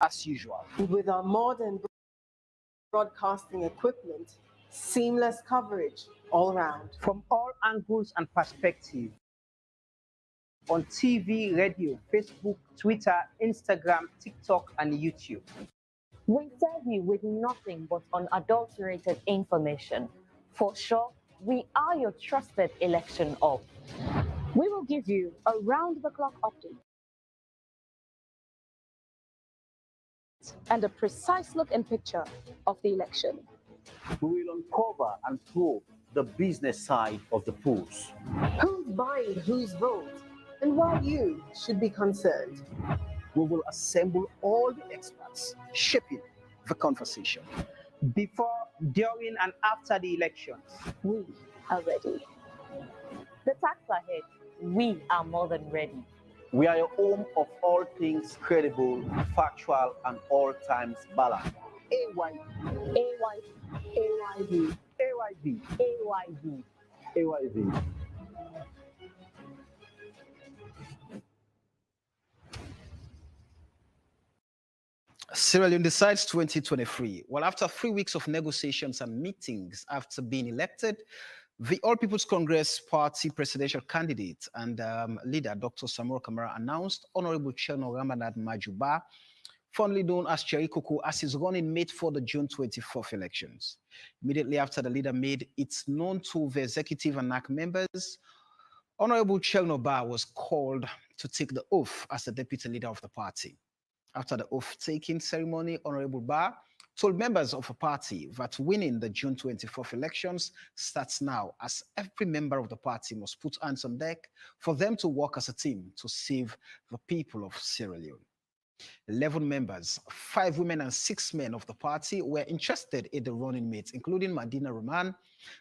as usual. With our modern broadcasting equipment, seamless coverage all around. From all angles and perspectives, on TV, radio, Facebook, Twitter, Instagram, TikTok, and YouTube. We serve you with nothing but unadulterated information. For sure, we are your trusted election op. We will give you a round-the-clock update and a precise look and picture of the election. We will uncover and probe the business side of the polls. Who's buying whose vote, and why you should be concerned. We will assemble all the experts shaping the conversation. Before, during, and after the elections, we are ready. The tax ahead, we are more than ready. We are your home of all things credible, factual, and all times balanced. AYV, AYV, AYV, AYV, AYV. Sierra Leone decides 2023. Well, after 3 weeks of negotiations and meetings after being elected, the All People's Congress Party presidential candidate and leader, Dr. Samora Kamara, announced Honorable Cherno Ramanat Majuba, fondly known as Cherry Coco, as his running mate for the June 24th elections. Immediately after the leader made it known to the executive and NAC members, Honorable Cherno Ba was called to take the oath as the deputy leader of the party. After the oath-taking ceremony, Honorable Ba told members of the party that winning the June 24th elections starts now, as every member of the party must put hands on deck for them to work as a team to save the people of Sierra Leone. 11 members, 5 women and 6 men of the party were interested in the running mates, including Madina Roman,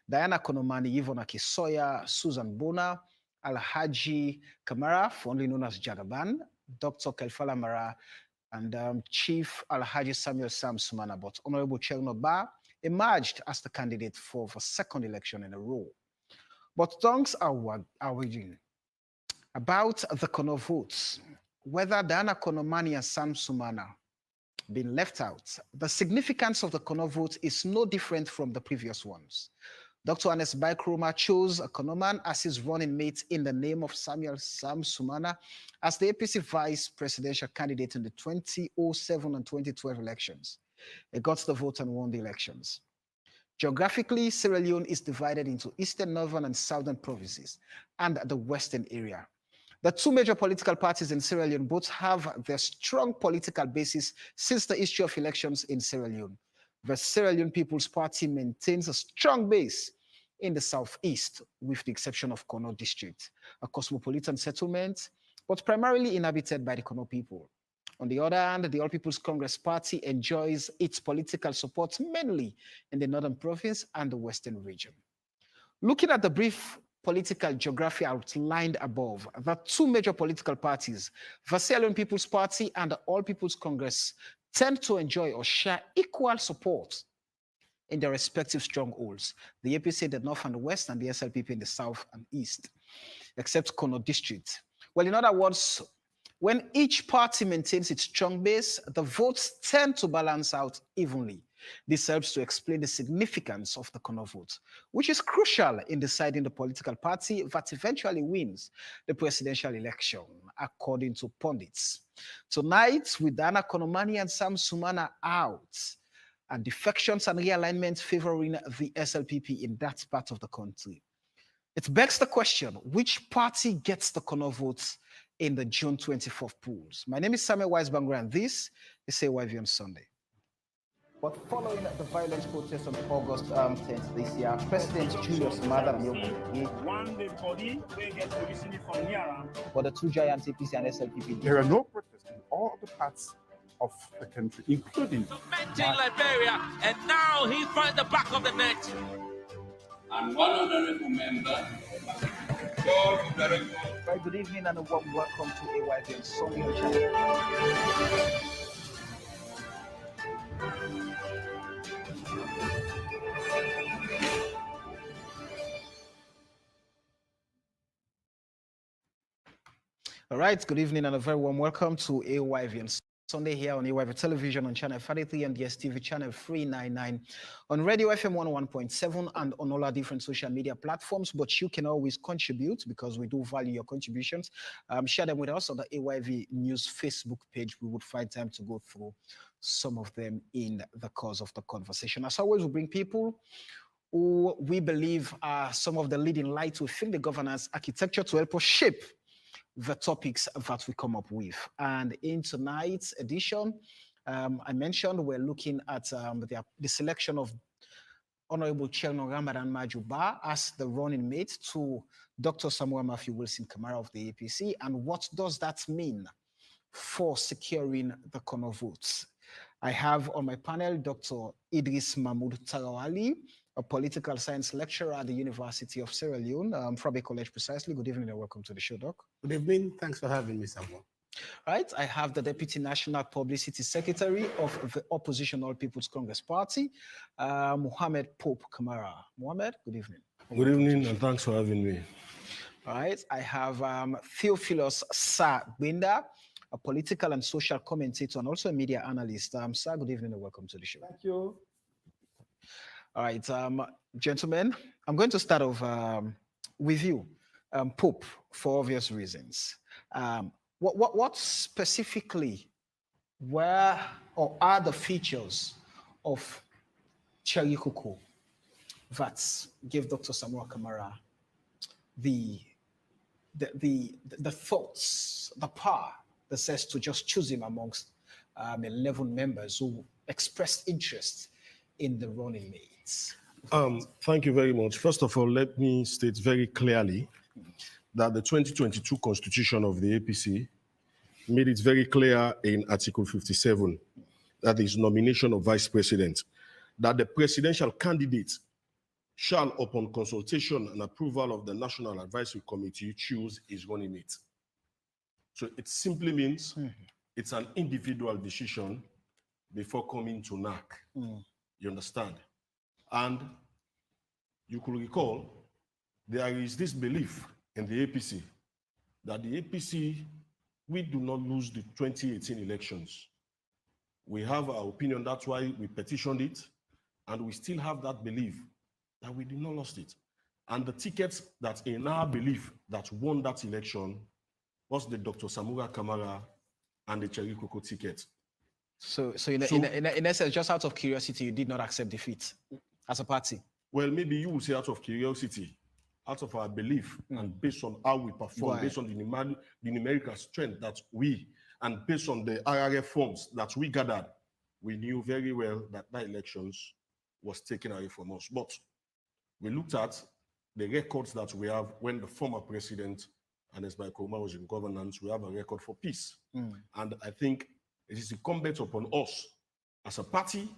Diana Konomani, Yvonne Akisoya, Susan Bona, Alhaji Kamara, fondly known as Jagaban, Dr. Kelfala Mara, and Chief Alhaji Samuel Sam Sumana. But Honorable Cherno Ba emerged as the candidate for the second election in a row. But tongues are waging about the Kono votes, whether Diana Konomani and Sam Sumana been left out. The significance of the Kono vote is no different from the previous ones. Dr. Anes Baikroma chose a Konoman as his running mate in the name of Samuel Sam Sumana as the APC vice presidential candidate in the 2007 and 2012 elections. He got the vote and won the elections. Geographically, Sierra Leone is divided into eastern, northern, and southern provinces and the western area. The two major political parties in Sierra Leone both have their strong political basis since the history of elections in Sierra Leone. The Sierra Leone People's Party maintains a strong base in the southeast, with the exception of Kono District, a cosmopolitan settlement, but primarily inhabited by the Kono people. On the other hand, the All People's Congress Party enjoys its political support mainly in the northern province and the western region. Looking at the brief political geography outlined above, the two major political parties, the Sierra Leone People's Party and the All People's Congress, tend to enjoy or share equal support in their respective strongholds, the APC in the north and the west, and the SLPP in the south and east, except Kono District. Well, in other words, when each party maintains its strong base, the votes tend to balance out evenly. This helps to explain the significance of the Kono vote, which is crucial in deciding the political party that eventually wins the presidential election, according to pundits. Tonight, with Dana Konomani and Sam Sumana out, and defections and realignments favoring the SLPP in that part of the country, it begs the question, which party gets the Kono votes in the June 24th polls? My name is Samuel Weisbanger, and this is AYV on Sunday. But following the violent protests on August 10th this year, President Julius Maada for the two giants, APC and SLPP. There are no protests in all the parts of the country, including Liberia, and now he's right at the back of the net. And one honorable member. Very good evening and a warm welcome to AYV on Sunday channel. All right, good evening and a very warm welcome to AYV on Sunday here on AYV Television on Channel 43 and DSTV Channel 399, on Radio FM 101.7 and on all our different social media platforms. But you can always contribute because we do value your contributions. Share them with us on the AYV News Facebook page. We would find time to go through some of them in the course of the conversation. As always, we bring people who we believe are some of the leading lights within the governance architecture to help us shape the topics that we come up with. And in tonight's edition, I mentioned we're looking at the selection of Honorable Chairman Ramadan Majuba as the running mate to Dr. Samuel Matthew Wilson Kamara of the APC, and what does that mean for securing the corner votes. I have on my panel Dr. Idris Mahmoud Tarawali, a political science lecturer at the University of Sierra Leone, from a college precisely. Good evening and welcome to the show, Doc. Good evening. Thanks for having me, Samuel. Right. I have the Deputy National Publicity Secretary of the Opposition All People's Congress Party, Mohammed Pope Kamara. Mohammed, good evening. Good evening and thanks for having me. All right. I have Theophilus Sa Binda, a political and social commentator and also a media analyst. Sir, good evening and welcome to the show. Thank you. All right, gentlemen, I'm going to start off with you, Pope, for obvious reasons. What specifically were or are the features of Cherry Cocoa that gave Dr. Samuel Kamara the thoughts, the power that says to just choose him amongst 11 members who expressed interest in the running mates? Thank you very much. First of all, let me state very clearly that the 2022 Constitution of the APC made it very clear in Article 57, that is nomination of vice president, that the presidential candidate shall, upon consultation and approval of the National Advisory Committee, choose his running mate. So it simply means it's an individual decision before coming to NAC. You understand? And you could recall, there is this belief in the APC that the APC, we do not lose the 2018 elections. We have our opinion, that's why we petitioned it, and we still have that belief that we did not lose it. And the tickets that in our belief that won that election was the Dr. Samuel Kamara and the Cherry Cocoa ticket. So in essence, just out of curiosity, you did not accept defeat as a party? Well, maybe you will say out of curiosity, out of our belief, and based on how we perform, based on the numerical strength that we, and based on the RRF forms that we gathered, we knew very well that that elections was taken away from us. But we looked at the records that we have when the former president and Esbai Koroma was in governance. We have a record for peace. And I think it is incumbent upon us as a party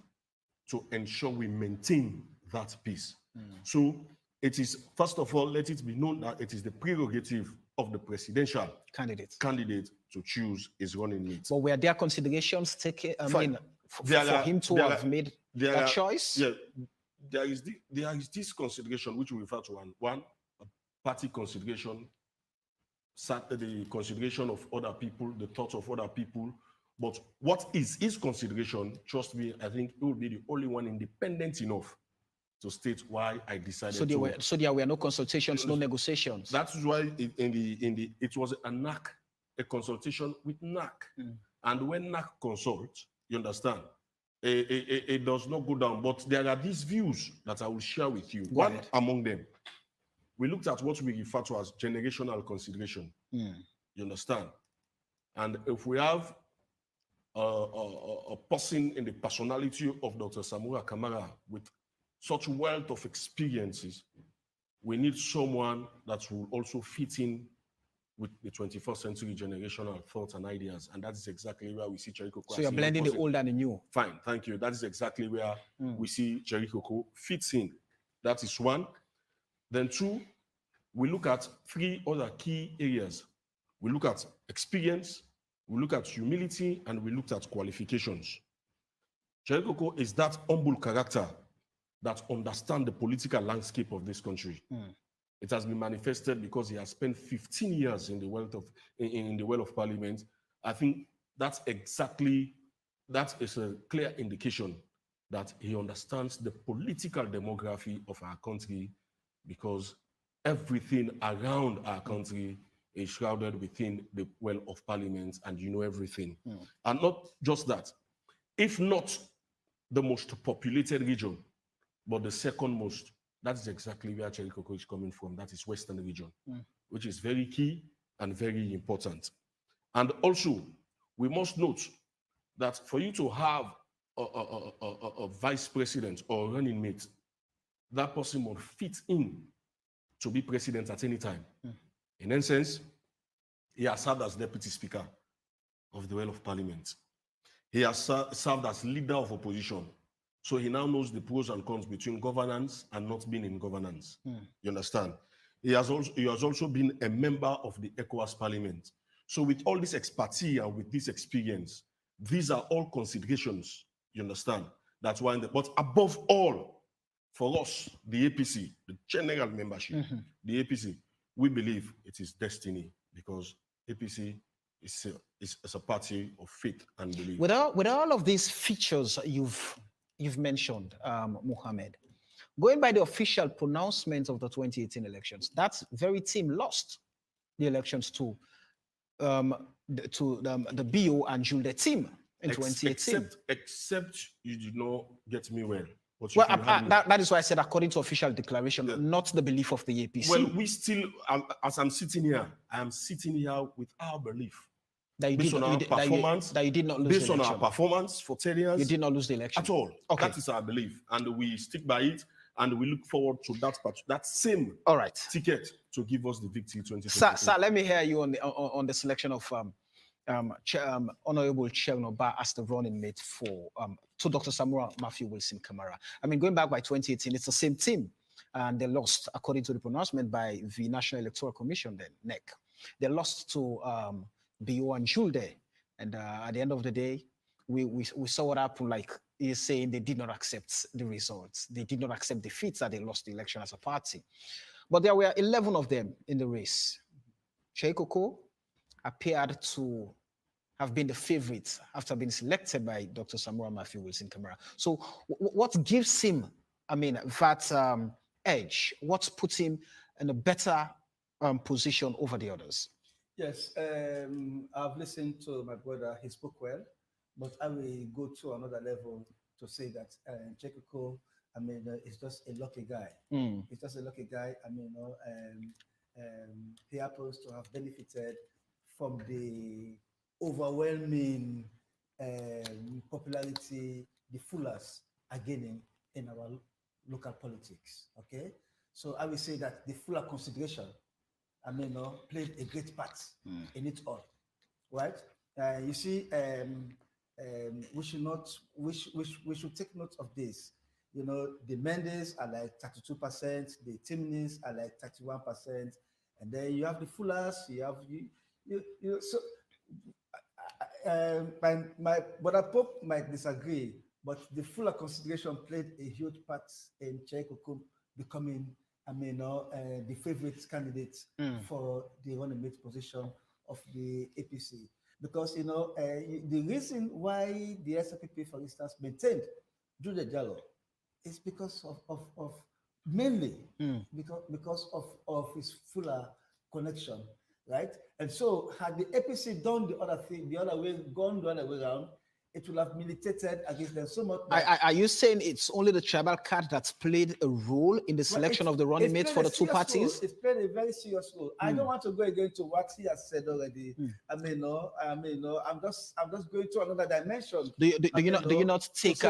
to ensure we maintain that peace. So it is, first of all, let it be known that it is the prerogative of the presidential candidate to choose his running mate. But were there considerations taken, for him to have made that choice? Yeah, there is this consideration which we refer to one party consideration, the consideration of other people, the thoughts of other people. But what is his consideration, trust me, I think it will be the only one independent enough to state why I decided so there were no consultations, no negotiations. That's why it was a NAC, a consultation with NAC. And when NAC consults, you understand, it does not go down. But there are these views that I will share with you. One among them, we looked at what we refer to as generational consideration. You understand? And if we have a person in the personality of Dr. Samuel Kamara with such wealth of experiences, we need someone that will also fit in with the 21st century generational thoughts and ideas. And that is exactly where we see Cherry Cocoa. So you're blending the old and the new. Fine, thank you. That is exactly where we see Cherry Cocoa fits in. That is one. Then two, we look at three other key areas. We look at experience, we look at humility, and we looked at qualifications. Cherry Cocoa is that humble character that understands the political landscape of this country. It has been manifested because he has spent 15 years in the world of Parliament. I think that is a clear indication that he understands the political demography of our country, because everything around our country is shrouded within the well of parliament, and you know everything. And not just that, if not the most populated region, but the second most, that's exactly where Cherry Cocoa is coming from. That is Western region, which is very key and very important. And also, we must note that for you to have a vice president or running mate, that person must fit in to be president at any time. In essence, he has served as deputy speaker of the Well of Parliament. He has served as leader of opposition. So he now knows the pros and cons between governance and not being in governance. You understand? He has also been a member of the ECOWAS Parliament. So with all this expertise and with this experience, these are all considerations, you understand? That's why, but above all, for us, the APC, the general membership, the APC, we believe it is destiny, because APC is a party of faith and belief. With all of these features you've mentioned, Mohammed, going by the official pronouncement of the 2018 elections, that very team lost the elections to the BO and Julde team in 2018. Except you did not get me well. Well, that is why I said according to official declaration, not the belief of the APC. Well, we still, as I'm sitting here, I am sitting here with our belief. That you based did, on our performance, that you did not lose based the on election. our performance for 10 years. You did not lose the election. At all. Okay. That is our belief. And we stick by it. And we look forward to that same ticket to give us the victory 2022. Sir, let me hear you on the selection of Honorable Chairman Oba as the running mate for to Dr. Samuel Matthew Wilson Kamara. I mean, going back by 2018, it's the same team, and they lost according to the pronouncement by the National Electoral Commission, then NEC. They lost to BO and Julde, and at the end of the day, we saw what happened. Like he's saying, they did not accept the results. They did not accept defeats, that they lost the election as a party. But there were 11 of them in the race. Cheikoko appeared to have been the favorite after being selected by Dr. Samuel Matthew Wilson Kamara. So what gives him, I mean, that edge? What puts him in a better position over the others? Yes, I've listened to my brother. He spoke well, but I will go to another level to say that Cheikoko, I mean, is just a lucky guy. He's just a lucky guy. I mean, he happens to have benefited from the overwhelming popularity the Fullers are gaining in our local politics. Okay, so I will say that the Fuller consideration, I mean, played a great part in it all, right? You see, we should take note of this. You know, the Mendes are like 32%, the Timnins are like 31%, and then you have the Fullers, you have so. Brother Pope might disagree, but the Fuller consideration played a huge part in Cheikoko becoming, I mean, the favorite candidate for the running mate position of the APC. Because, you know, the reason why the SLPP, for instance, maintained Jude Jallo is because of mainly because of his Fuller connection. Right, and so had the APC done the other thing, gone the other way around, it will have militated against them so much. Are you saying it's only the tribal card that's played a role in the selection of the running mates for the two parties? It's played a very serious role. I don't want to go again to what he has said already. I'm just going to another dimension. Do you not take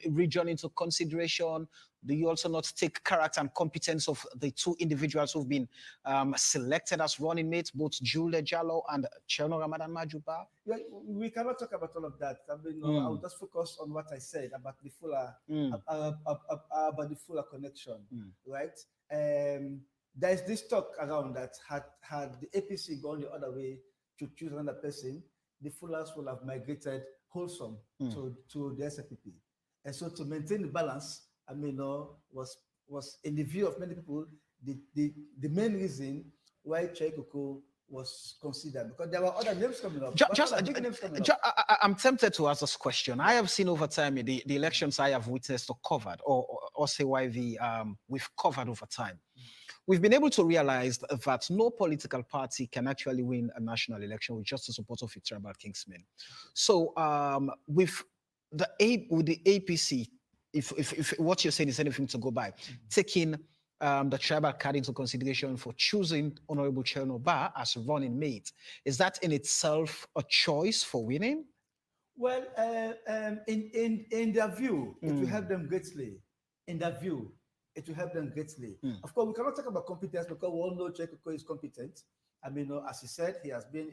region into consideration? Do you also not take character and competence of the two individuals who've been selected as running mates, both Jude Jallo and Cherno Ramadan Majuba? Yeah, we cannot talk about all of that. I mean, I will just focus on what I said about the Fuller, about the Fuller connection, right? There's this talk around that had the APC gone the other way to choose another person, the Fullers will have migrated wholesome to the SLPP. And so to maintain the balance, I mean, was in the view of many people, the main reason why Cheikoko was considered, because there were other names coming up. I'm tempted to ask this question. I have seen over time the elections I have witnessed or covered, or say why we've covered over time. We've been able to realize that no political party can actually win a national election with just the support of a tribal kingsman. So with the APC, if what you're saying is anything to go by, taking the tribal card into consideration for choosing Honorable Chernoba as running mate, is that in itself a choice for winning? Well, in their view, it will help them greatly. In their view, it will help them greatly. Of course, we cannot talk about competence because we all know Chekoko is competent. I mean, as he said, he has been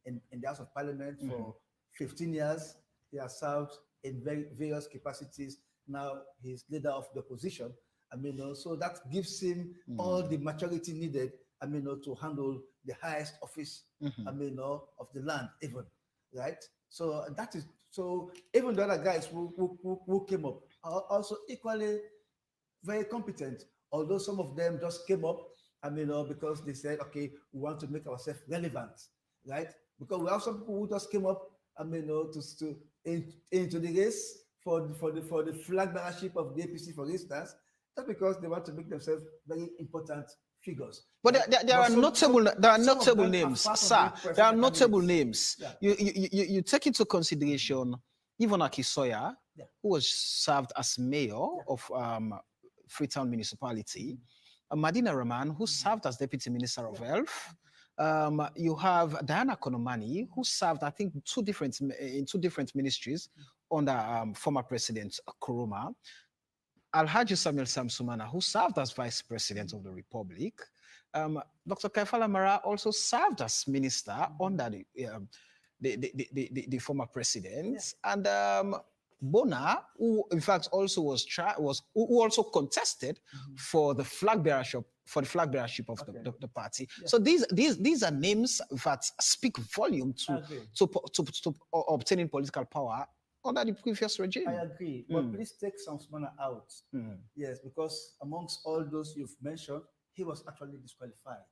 in the House of Parliament for 15 years. He has served in various capacities. Now he's leader of the opposition. I mean, so that gives him all the maturity needed, I mean, to handle the highest office, I mean, of the land, even, right? So that is, so even the other guys who came up are also equally very competent, although some of them just came up, I mean, because they said, okay, we want to make ourselves relevant, right? Because we have some people who just came up, I mean, into the race for the flag bearership of the APC, for instance, just because they want to make themselves very important figures. But there are notable names, sir. There are notable names. Yeah. You take into consideration even Akisoya, who was served as mayor of Freetown Municipality, Madina Rahman, who served as deputy minister of health. You have Diana Konomani, who served, I think, in two different ministries under former President Kuruma. Alhaji Samuel Samsumana, who served as Vice President of the Republic. Dr. Kaifala Mara also served as minister under the former president. And Bona, who in fact also who also contested for the flag bearership of the party. Yeah. So these are names that speak volume to obtaining political power under the previous regime. I agree, but please take Samsumana out. Yes, because amongst all those you've mentioned, he was actually disqualified,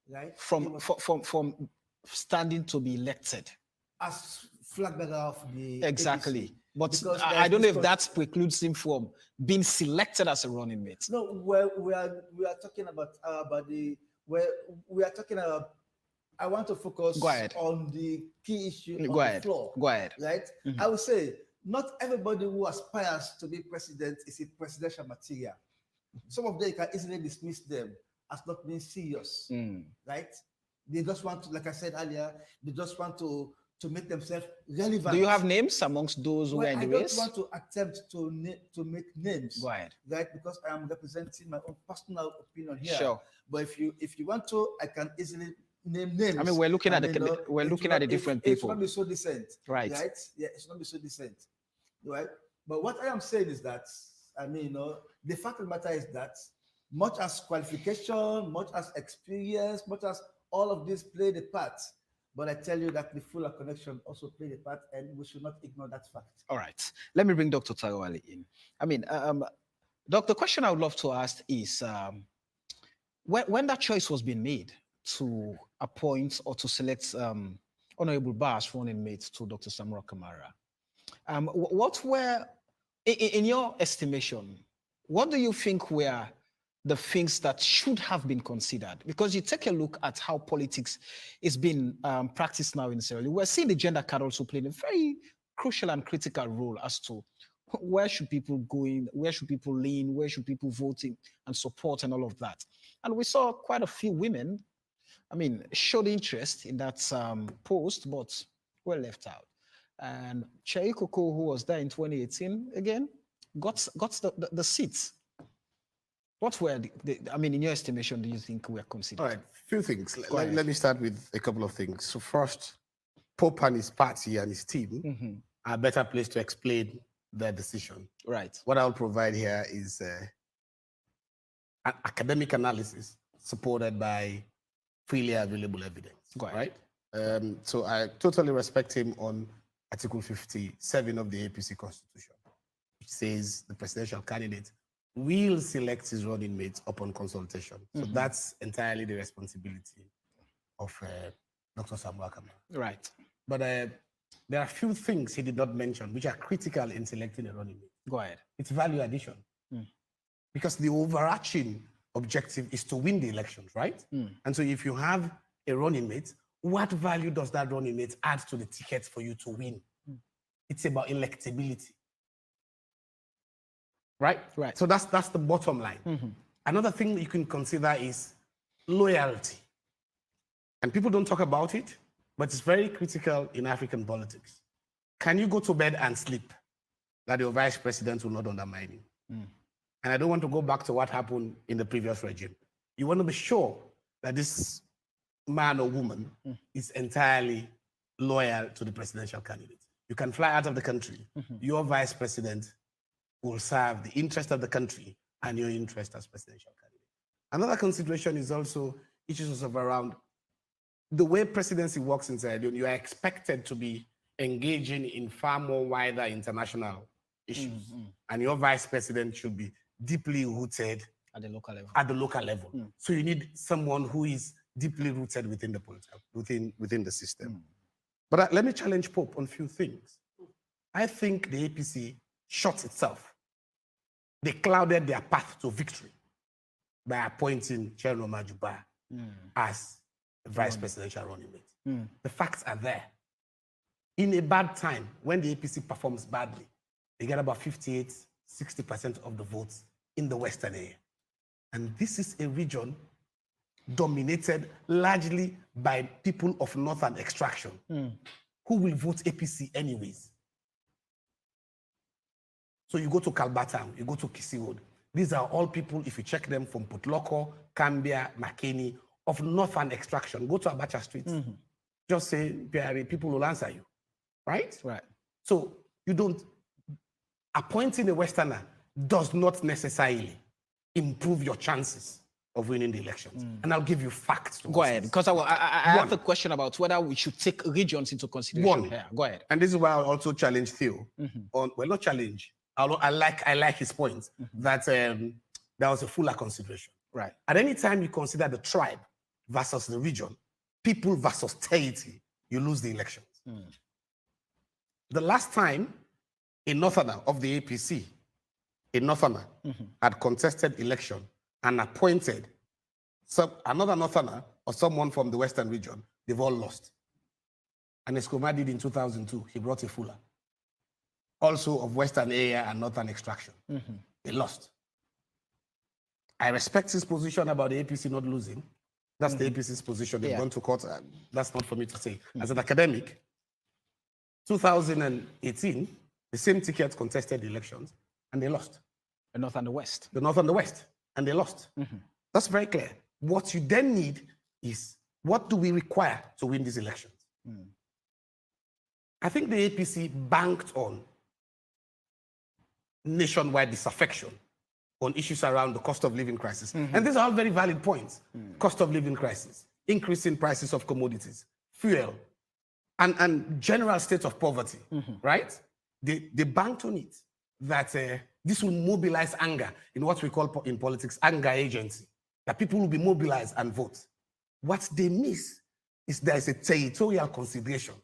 right? From standing to be elected as flag bearer of the exactly. APC. But I don't know if that precludes him from being selected as a running mate. No, well, we are talking about we are talking about. I want to focus on the key issue on the floor. Go ahead. Right? I would say not everybody who aspires to be president is a presidential material. Some of them, you can easily dismiss them as not being serious. Right? They just want to, like I said earlier, they just want to make themselves relevant. Do you have names amongst those who are in the race? I don't want to attempt to make names. Go ahead. Right? Because I am representing my own personal opinion here. Sure. But if you want to, I can easily name names. I mean, we're looking at the different people. It's not be so decent, right? Yeah, it's not be so decent, right? But what I am saying is that, I mean, the fact of the matter is that much as qualification, much as experience, much as all of this play the part, but I tell you that the fuller connection also played a part, and we should not ignore that fact. All right, let me bring Dr. Tagowale in. I mean, Doc, the question I would love to ask is, when that choice was being made to appoint or to select Honorable Bass running mate to Dr. Samura Kamara, what were, in your estimation, what do you think were the things that should have been considered? Because you take a look at how politics is being practiced now in Sierra Leone, we're seeing the gender card also playing a very crucial and critical role as to where should people go in, where should people lean, where should people vote in and support and all of that. And we saw quite a few women, I mean, showed interest in that post, but were left out. And Chai Koko, who was there in 2018, again, got the seats. What were I mean, in your estimation, do you think were considered? All right, few things. Let me start with a couple of things. So first, Pope and his party and his team are better placed to explain their decision. Right. What I'll provide here is an academic analysis supported by freely available evidence. Right? So I totally respect him on Article 57 of the APC Constitution, which says the presidential candidate will select his running mates upon consultation. So that's entirely the responsibility of Dr. Samuel Kamara. Right. But there are a few things he did not mention which are critical in selecting a running mate. Go ahead. It's value addition. Because the overarching objective is to win the elections, right? And so if you have a running mate, what value does that running mate add to the ticket for you to win? It's about electability. Right? Right. So that's the bottom line. Another thing you can consider is loyalty. And people don't talk about it, but it's very critical in African politics. Can you go to bed and sleep that your vice president will not undermine you? And I don't want to go back to what happened in the previous regime. You want to be sure that this man or woman is entirely loyal to the presidential candidate. You can fly out of the country. Your vice president will serve the interest of the country and your interest as presidential candidate. Another consideration is also issues of around the way presidency works in Sierra Leone. You are expected to be engaging in far more wider international issues. And your vice president should be deeply rooted at the local level. At the local level. So you need someone who is deeply rooted within the within the system. But let me challenge Pope on a few things. I think the APC shot itself. They clouded their path to victory by appointing Chairman Majuba as the vice presidential running mate. The facts are there. In a bad time, when the APC performs badly, they get about 58–60% of the votes in the Western area. And this is a region dominated largely by people of Northern extraction who will vote APC anyways. So you go to Kalbata, you go to Kisi Road. These are all people, if you check them, from Putloko, Cambia, Makeni, of Northern extraction. Go to Abacha Street. Just say, people will answer you. Right? Right. So you don't, appointing a Westerner does not necessarily improve your chances of winning the elections. And I'll give you facts. Go ahead, because I have a question about whether we should take regions into consideration here. Go ahead. And this is why I'll also challenge Theo. On, well, not challenge. I like his point that there was a fuller consideration. Right. At any time you consider the tribe versus the region, people versus territory, you lose the elections. The last time a Northerner of the APC, a Northerner, had contested election and appointed another Northerner or someone from the Western region, they've all lost. And Escoma did in 2002, he brought a Fuller, also of Western area and Northern extraction. They lost. I respect his position about the APC not losing. That's the APC's position. They've gone to court. That's not for me to say. As an academic, 2018, the same ticket contested the elections and they lost. The North and the West. The North and the West. And they lost. That's very clear. What you then need is, what do we require to win these elections? I think the APC banked on nationwide disaffection on issues around the cost of living crisis. And these are all very valid points. Cost of living crisis, increasing prices of commodities, fuel, and general state of poverty, right? They banked on it, that this will mobilize anger in what we call in politics, anger agency, that people will be mobilized and vote. What they miss is there's a territorial consideration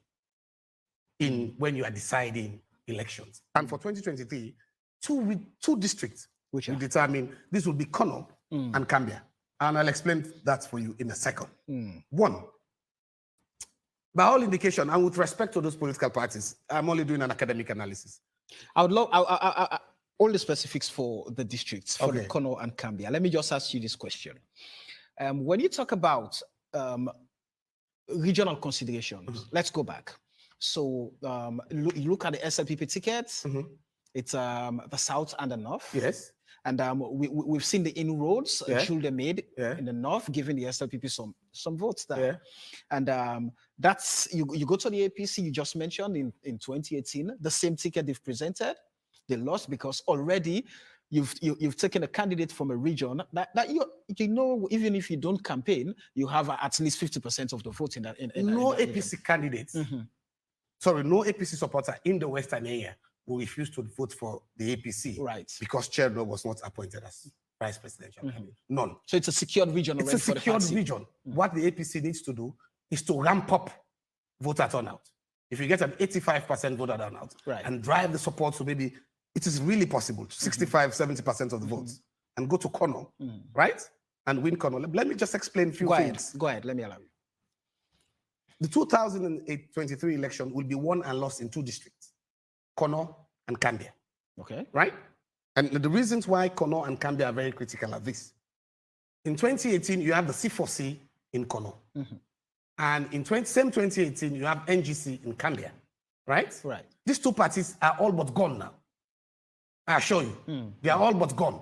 in when you are deciding elections. And for 2023, two districts will determine, this will be Kono and Cambia. And I'll explain that for you in a second. One, by all indication, and with respect to those political parties, I'm only doing an academic analysis. I would love all the specifics for the districts, for the Kono and Cambia. Let me just ask you this question. When you talk about regional considerations, let's go back. So you look at the SLPP tickets, it's the South and the North. Yes. And we've seen the inroads Schulde made in the North, giving the SLPP some votes there. And that's, you go to the APC, you just mentioned in 2018, the same ticket they've presented, they lost because already you've taken a candidate from a region that you know, even if you don't campaign, you have at least 50% of the vote in that. No APC candidates, sorry, no APC supporter in the Western area who refused to vote for the APC, right? Because Cherno was not appointed as vice presidential candidate. None. So it's a secured region. It's a secured region. What the APC needs to do is to ramp up voter turnout. If you get an 85% voter turnout and drive the support to maybe, it is really possible, 65, 70% of the votes, and go to Kono, right? And win Kono. Let me just explain a few things. Go ahead, let me allow you. The 2023 election will be won and lost in 2 districts, Kono and Kambia. Okay. Right? And the reasons why Kono and Kambia are very critical are this. In 2018, you have the C4C in Kono. And in same 2018, you have NGC in Kambia. Right? Right. These 2 parties are all but gone now. I assure you. They are all but gone.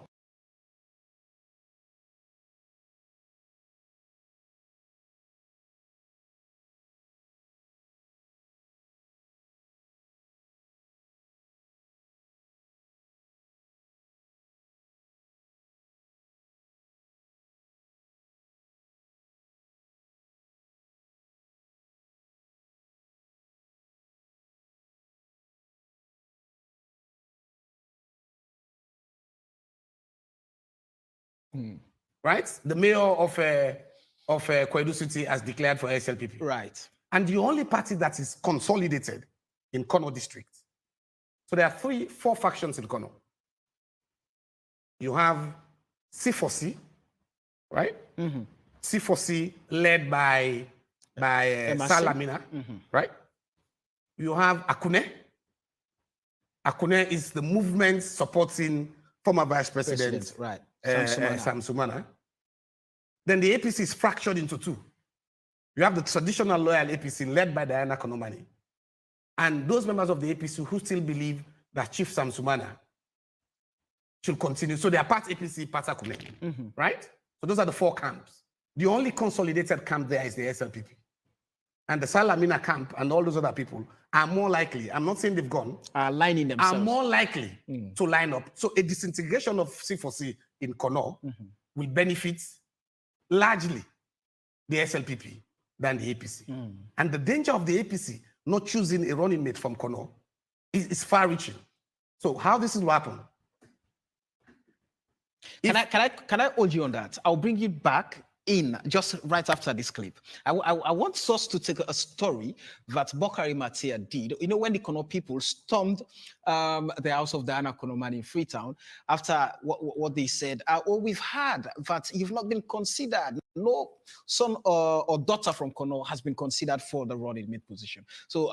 Right? The mayor of Kwedu City has declared for SLPP. Right. And the only party that is consolidated in Kono district. So there are 4 factions in Kono. You have C4C, right? C4C led by Salamina, right? You have Akune. Akune is the movement supporting former Vice President right. Sam Sumana. Then the APC is fractured into 2. You have the traditional loyal APC led by Diana Konomani. And those members of the APC who still believe that Chief Sam Sumana should continue. So they are part APC, part Akune, right? So those are the 4 camps. The only consolidated camp there is the SLPP. And the Salamina camp and all those other people are more likely, I'm not saying they've gone, are lining themselves. Are more likely to line up. So a disintegration of C4C in Kono will benefit largely the SLPP than the APC. And the danger of the APC not choosing a running mate from Kono is far-reaching. So how this will happen? Can I hold you on that? I'll bring you back in just right after this clip. I want us to take a story that Bokari Matia did. You know, when the Kono people stormed the house of Diana Konomani in Freetown, after what they said, we've heard that you've not been considered. No son or daughter from Kono has been considered for the running mate position. So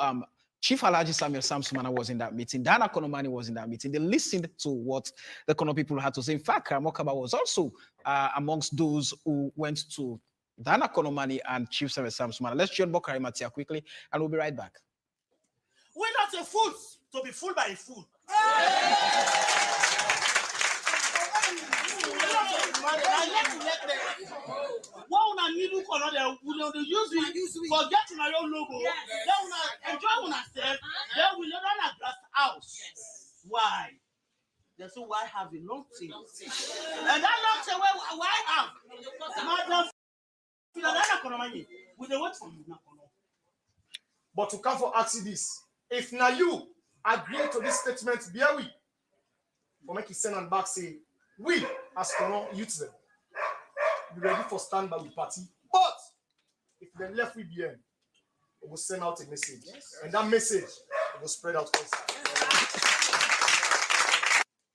Chief Alhaji Samuel Samsumana was in that meeting. Diana Konomani was in that meeting. They listened to what the Kono people had to say. In fact, Mokaba was also amongst those who went to Diana Konomani and Chief Samuel Samsumana. Let's join Bokari Matia quickly, and we'll be right back. We're not a fool to be fooled by a fool. What una need to color there? We don't use it. Forget my own logo. Then una enjoy una self. Then we live on a glass house. Why? They say why have a long thing? And that long thing why have? Madam, we don't wait for you now. But to come for asking this, if now you agree to this statement, be a we. For make it send and back say, we as Kono youth them be ready for stand by the party. But if they left we behind, we will send out a message. Yes. And that message will spread out outside.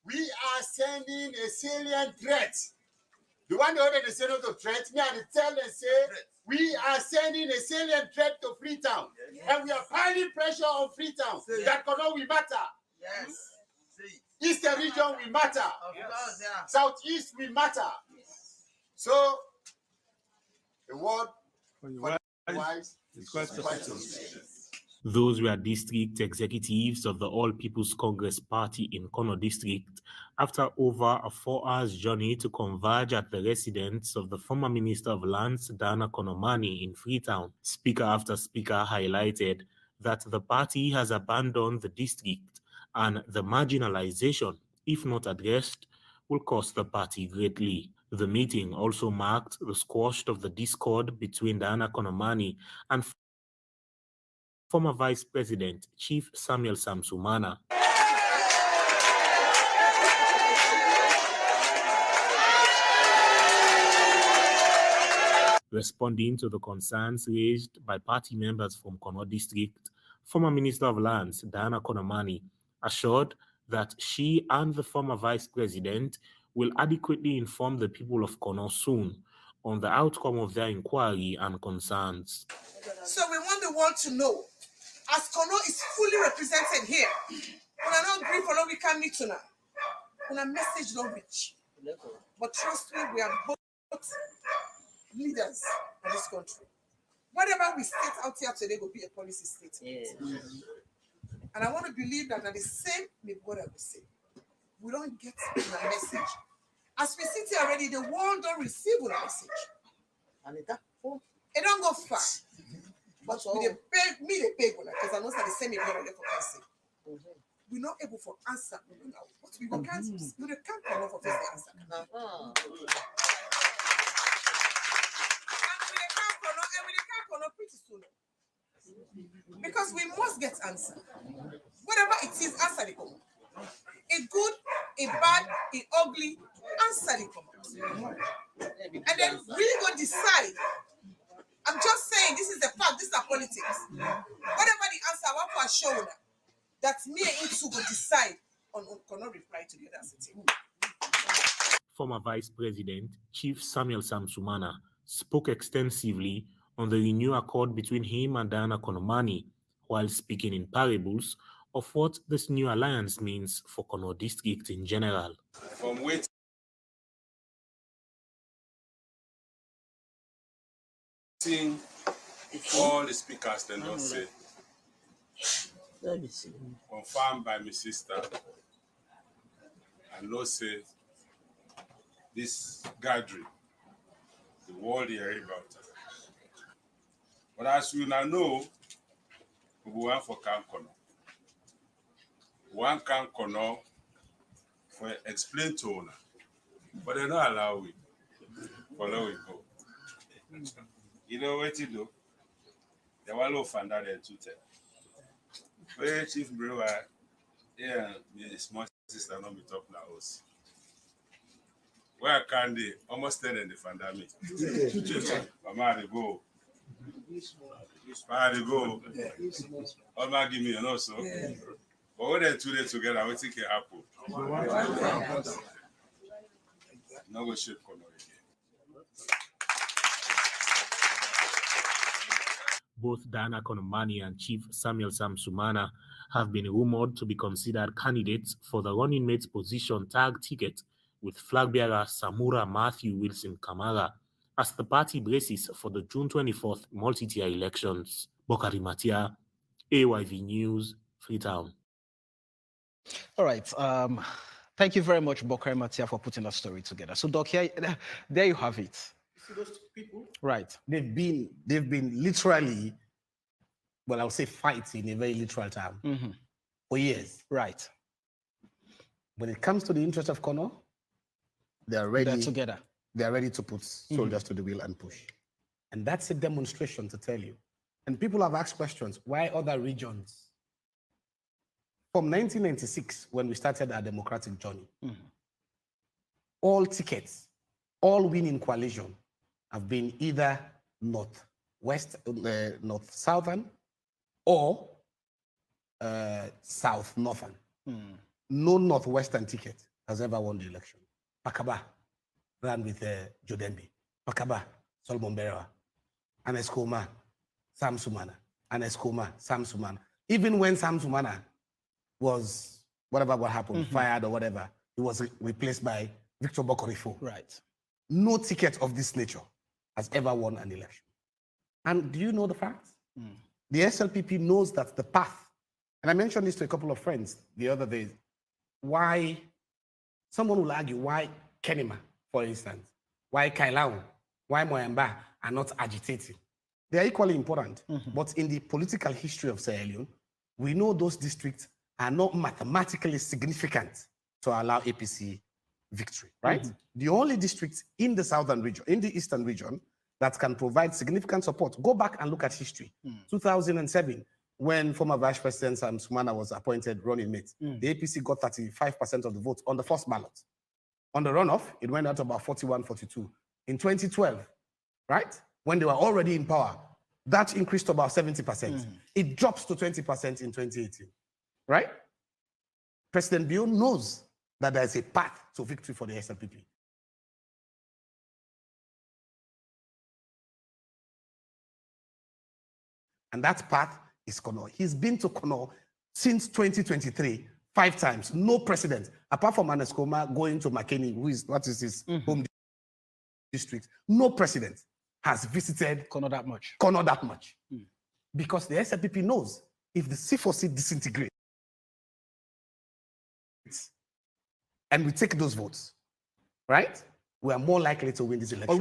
We are sending a salient threat. The one that already said not to threat, me and tell and say we are sending a salient threat to Freetown. Yes. And we are piling pressure on Freetown. That Kono will matter. Yes. Eastern region will matter. Yes. Southeast will matter. Yes. So the word wise is quite Those were district executives of the All People's Congress Party in Kono District after over a 4 hours journey to converge at the residence of the former Minister of Lands, Diana Konomani, in Freetown. Speaker after speaker highlighted that the party has abandoned the district and the marginalization, if not addressed, will cost the party greatly. The meeting also marked the squash of the discord between Diana Konomani and former Vice President Chief Samuel Samsumana. Responding to the concerns raised by party members from Kono District, former Minister of Lands, Diana Konomani, assured that she and the former Vice President will adequately inform the people of Kono soon on the outcome of their inquiry and concerns. So we want the world to know, as Kono is fully represented here, when I don't agree for no we can meet tonight. When a message don't reach. But trust me, we are both leaders in this country. Whatever we state out here today will be a policy statement. And I want to believe that at the same with what I will say. We don't get a message. As we sit here already, the world don't receive a message. And it don't go far. But we they beg me they beg because I know that the same people are there for answer. We're not able for answer. What we can't come enough of this answer. Pretty soon. Because we must get answer. Whatever it is, answer the comment. A good, a bad, a ugly, answer the comment. And then really go decide. I'm just saying this is the fact, this is the politics. Whatever the answer, I want to show that me and you will decide on cannot reply to the other city. Former Vice President Chief Samuel Samsumana spoke extensively on the renewed accord between him and Diana Konomani, while speaking in parables of what this new alliance means for Kono District in general. From waiting all the speakers they don't say, confirmed by my sister, and no say this gathering, the world hear about it. But as you now know, we want for Camp Kono. One Camp Kono for explain to owner, but they don't allow we. Follow we go. You know what you do? They want to find out their tutor. Where Chief Brewer, yeah, my small sister not be top now house. Where can they almost tell them they find me? Mama they go. Mama they go. Mama give me an also. But when they 2 days together, we think it happen. No go shape Kono again. Both Diana Konomani and Chief Samuel Samsumana have been rumored to be considered candidates for the running mate's position tag ticket with flag bearer Samura Matthew Wilson Kamara as the party braces for the June 24th multi-tier elections. Bokari Matia, AYV News, Freetown. All right. Thank you very much, Bokari Matia, for putting that story together. So, Doc, here, there you have it. See those people? Right. They've been literally, well, I'll say fighting in a very literal term for years. Right. When it comes to the interest of Kono, they're together. They're ready to put soldiers to the wheel and push. And that's a demonstration to tell you. And people have asked questions, why other regions? From 1996, when we started our democratic journey, all tickets, all winning coalition have been either north-southern or south-northern. No northwestern ticket has ever won the election. Pakaba ran with Jodembi. Pakaba, Solomon Berewa. Aneskoma, Sam Sumana. Aneskoma, Sam Sumana. Even when Sam Sumana was, whatever what happened, fired or whatever, he was replaced by Victor Bokorifo. Right. No ticket of this nature has ever won an election. And do you know the facts? The SLPP knows that the path, and I mentioned this to a couple of friends the other day, why, someone will argue, why Kenema, for instance, why Kailao, why Moyamba are not agitating. They are equally important, but in the political history of Sierra Leone, we know those districts are not mathematically significant to allow APC victory, right? The only districts in the southern region, in the eastern region, that can provide significant support. Go back and look at history. 2007, when former Vice President Sam Sumana was appointed running mate, the APC got 35% of the votes on the first ballot. On the runoff, it went out to about 41, 42. In 2012, right? when they were already in power, that increased to about 70%. It drops to 20% in 2018, right? President Bio knows that there is a path to victory for the SLPP. And that path is Kono. He's been to Kono since 2023, 5 times. No president, apart from Aneskoma going to Makeni, what is his home district, no president has visited Kono that much. Kono that much. Because the SLPP knows if the C4C disintegrates and we take those votes, right? We are more likely to win this election.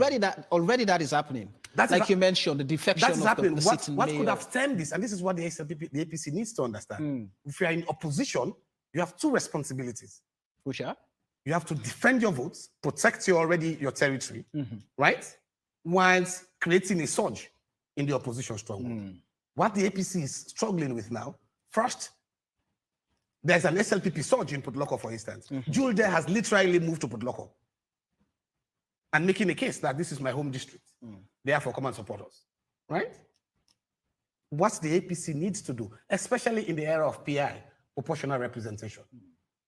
Already that is happening. Like you mentioned, the defection that's of happening. the What sitting could have stemmed this? And this is what the SLPP, the APC needs to understand. If you are in opposition, you have 2 responsibilities. Which are? You have to defend your votes, protect your territory, right? Whilst creating a surge in the opposition stronghold. What the APC is struggling with now, first, there's an SLPP surge in Putloko, for instance. Julde has literally moved to Putloko and making a case that this is my home district. Therefore, come and support us, right? What the APC needs to do, especially in the era of PI, proportional representation.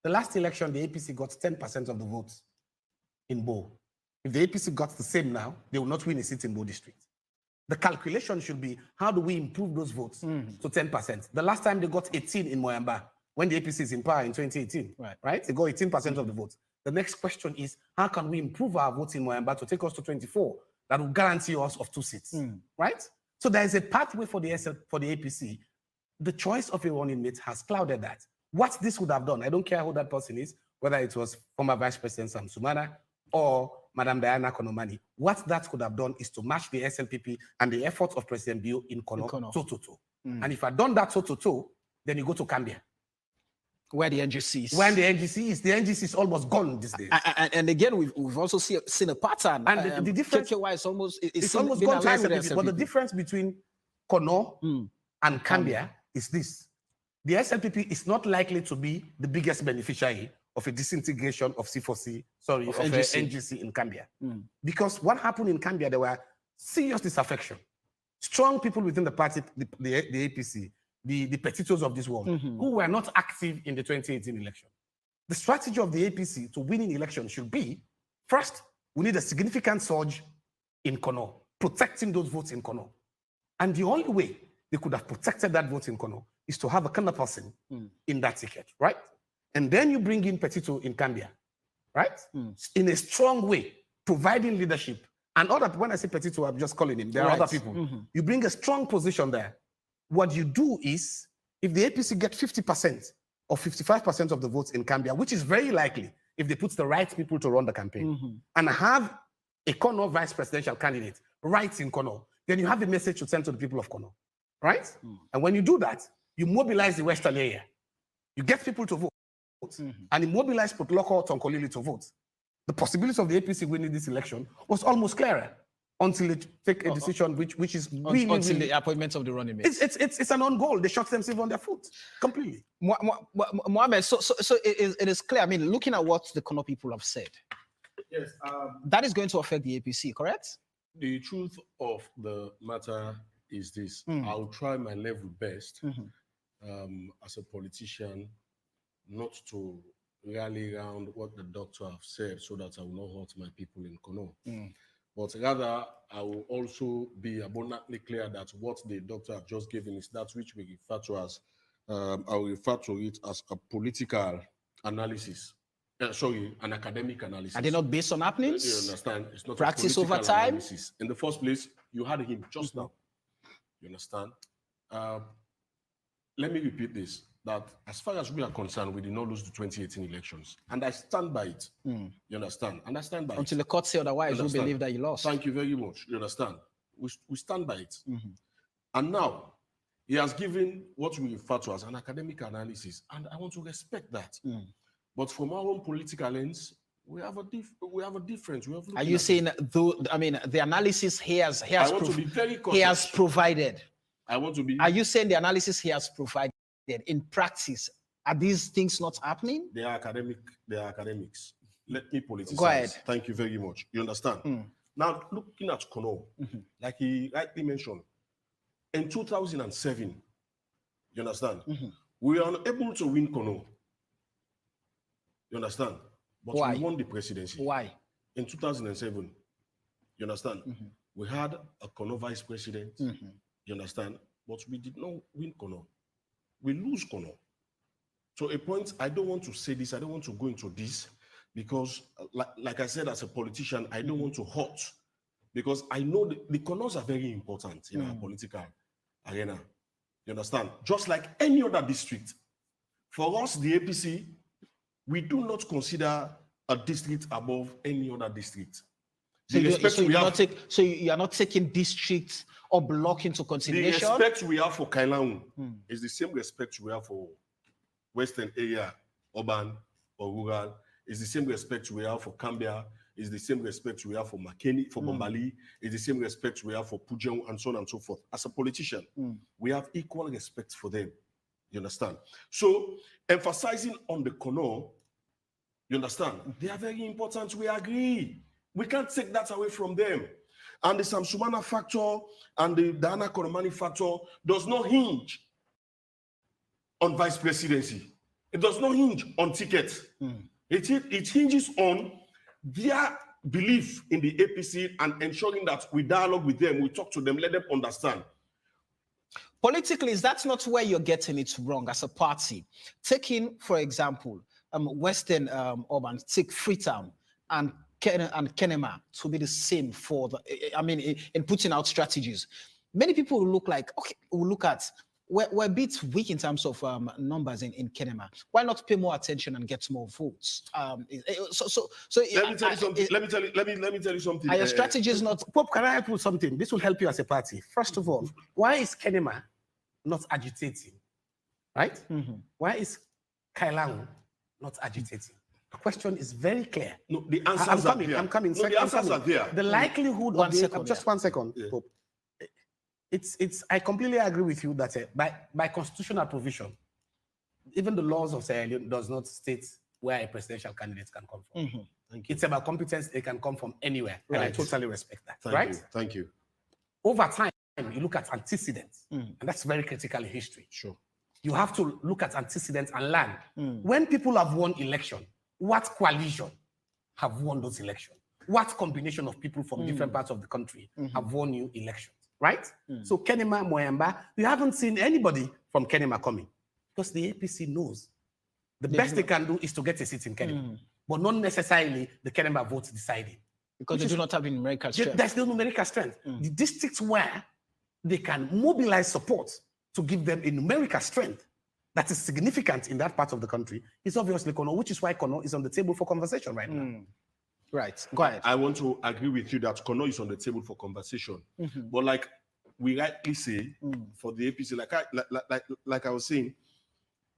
The last election, the APC got 10% of the votes in Bo. If the APC got the same now, they will not win a seat in Bo district. The calculation should be, how do we improve those votes to 10%? The last time they got 18 in Moyamba, when the APC is in power in 2018, right? They got 18% of the votes. The next question is, how can we improve our votes in Moyamba to take us to 24? That will guarantee us of 2 seats, right? So there is a pathway for the APC. The choice of a running mate has clouded that. What this would have done, I don't care who that person is, whether it was former Vice President Sam Sumana or Madam Diana Konomani, what that could have done is to match the SLPP and the efforts of President Bio in Kono toe-to-toe. And if I'd done that toe-to-toe, then you go to Cambia. Where the NGC is. When the NGC is almost gone these days. And again, we've also seen a pattern. And the difference KKY is it's almost gone to SLPP. But the difference between Kono and Cambia is this. The SLPP is not likely to be the biggest beneficiary of a disintegration of C4C, of NGC in Cambia. Because what happened in Cambia, there were serious disaffection. Strong people within the party, the APC, the petitos of this world, who were not active in the 2018 election. The strategy of the APC to winning election should be, first, we need a significant surge in Kono, protecting those votes in Kono. And the only way they could have protected that vote in Kono is to have a kind of person in that ticket, right? And then you bring in Petito in Cambia, right? In a strong way, providing leadership. And other, when I say Petito, I'm just calling him. There are other people. You bring a strong position there. What you do is, if the APC get 50% or 55% of the votes in Cambia, which is very likely if they put the right people to run the campaign, and have a Kono vice presidential candidate right in Kono, then you have a message to send to the people of Kono, right? And when you do that, you mobilize the Western area. You get people to vote, and you mobilize Putloko Tonkolili to vote. The possibility of the APC winning this election was almost clearer until they take a decision which is really... Until the appointment of the running mate. It's an own goal. They shot themselves on their foot completely. Mohammed, so it is clear. I mean, looking at what the Kono people have said, yes, that is going to affect the APC, correct? The truth of the matter is this. I'll try my level best as a politician not to rally around what the doctor have said so that I will not hurt my people in Kono. But rather, I will also be abundantly clear that what the doctor have just given is that which we refer to as, I will refer to it as a political analysis. An academic analysis. Are they not based on happenings? You understand? It's not practice over time. Analysis. In the first place, you had him just now. You understand? Let me repeat this. That as far as we are concerned, we did not lose the 2018 elections. And I stand by it. You understand? And I stand by it. Until the court say otherwise, you believe that you lost. Thank you very much. You understand? We stand by it. And now, he has given what we refer to as an academic analysis. And I want to respect that. But from our own political lens, we have a difference. Are you saying, the analysis he has provided? I want to be... Are you saying the analysis he has provided in practice, are these things not happening? They are academics. Let me politicize. Go ahead. Thank you very much. You understand? Now, looking at Kono, like he rightly mentioned, in 2007, you understand, we were unable to win Kono. You understand? But Why? we won the presidency. Why? In 2007, you understand? We had a Kono vice president, you understand? But we did not win Kono. We lose Kono. So a point, I don't want to say this, I don't want to go into this, because like I said, as a politician, I don't want to hurt, because I know the Konos are very important in our political arena. You understand? Just like any other district. For us, the APC, we do not consider a district above any other district. So you are not taking districts or block into consideration? The respect we have for Kailaun is the same respect we have for Western area, urban or rural. It's the same respect we have for Cambia. It's the same respect we have for Makeni, for Bombali. It's the same respect we have for Pujang, and so on and so forth. As a politician, we have equal respect for them. You understand? So emphasizing on the Kono, you understand? They are very important. We agree. We can't take that away from them. And the Samsumana factor and the Dana Koromani factor does not hinge on vice presidency. It does not hinge on tickets. It hinges on their belief in the APC and ensuring that we dialogue with them, we talk to them, let them understand. Politically, that's not where you're getting it wrong as a party. Taking, for example, Western urban, take Freetown and Kenema to be the same for the, in putting out strategies. Many people will look like, okay, we'll look at, we're a bit weak in terms of numbers in Kenema. Why not pay more attention and get more votes? Let me tell you something. Let me tell you something. Are your strategies not? Pope, can I help with something? This will help you as a party. First of all, why is Kenema not agitating? Right? Why is Kailang not agitating? The question is very clear. No, the answers are there. I'm coming. No, the answers are there. The likelihood of just 1 second, Pope. I completely agree with you that by constitutional provision, even the laws of Sierra Leone does not state where a presidential candidate can come from. It's about competence. They can come from anywhere. Right. And I totally respect that. Thank you. Over time, you look at antecedents, and that's very critical in history. Sure. You have to look at antecedents and learn. When people have won election, what coalition have won those elections? What combination of people from different parts of the country have won new elections? Right? So Kenema, Moyamba, you haven't seen anybody from Kenema coming because the APC knows the best they can do is to get a seat in Kenema, but not necessarily the Kenema votes deciding. Because they do not have the numerical strength. There's no numerical strength. The districts where they can mobilize support to give them a numerical strength that is significant in that part of the country is obviously Kono, which is why Kono is on the table for conversation right now. Right, go ahead. I want to agree with you that Kono is on the table for conversation. But like we rightly say, for the APC, like I was saying,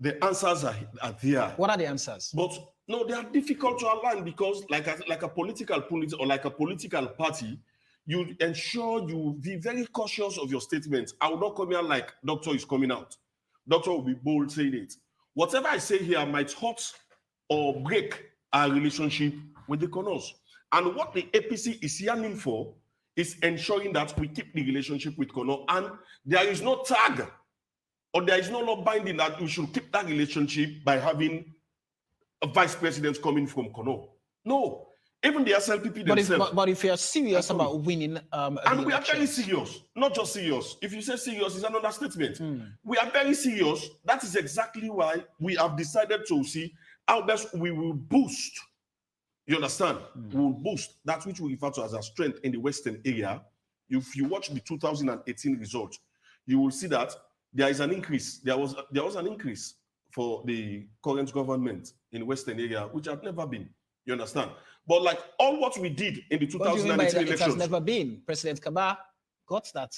the answers are there. What are the answers? But no, they are difficult to align because like a political or like a political party, you ensure you be very cautious of your statements. I will not come here like doctor is coming out. Doctor will be bold saying it. Whatever I say here might hurt or break our relationship with the Konos. And what the APC is yearning for is ensuring that we keep the relationship with Kono. And there is no tag or there is no law binding that we should keep that relationship by having a vice president coming from Kono. No. Even the SLPP themselves. But if you're serious about winning, and we are very serious, not just serious. If you say serious, it's an understatement. We are very serious. That is exactly why we have decided to see how best we will boost. You understand? We will boost that which we refer to as our strength in the Western area. If you watch the 2018 results, you will see that there is an increase. There was an increase for the current government in the Western area, which had never been. You understand? But like all what we did in the 2018 elections. It has never been. President Kaba got that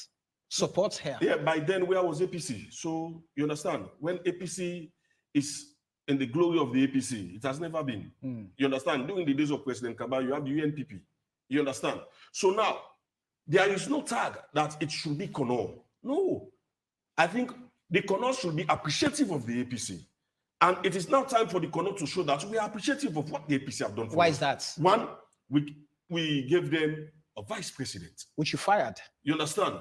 support here. Yeah, by then where was APC? So you understand? When APC is in the glory of the APC, it has never been. You understand? During the days of President Kaba, you have the UNPP. You understand? So now, there is no tag that it should be Kono. No. I think the Kono should be appreciative of the APC. And it is now time for the Kono to show that we are appreciative of what the APC have done for us. Why is that? One, we gave them a vice president. Which you fired. You understand?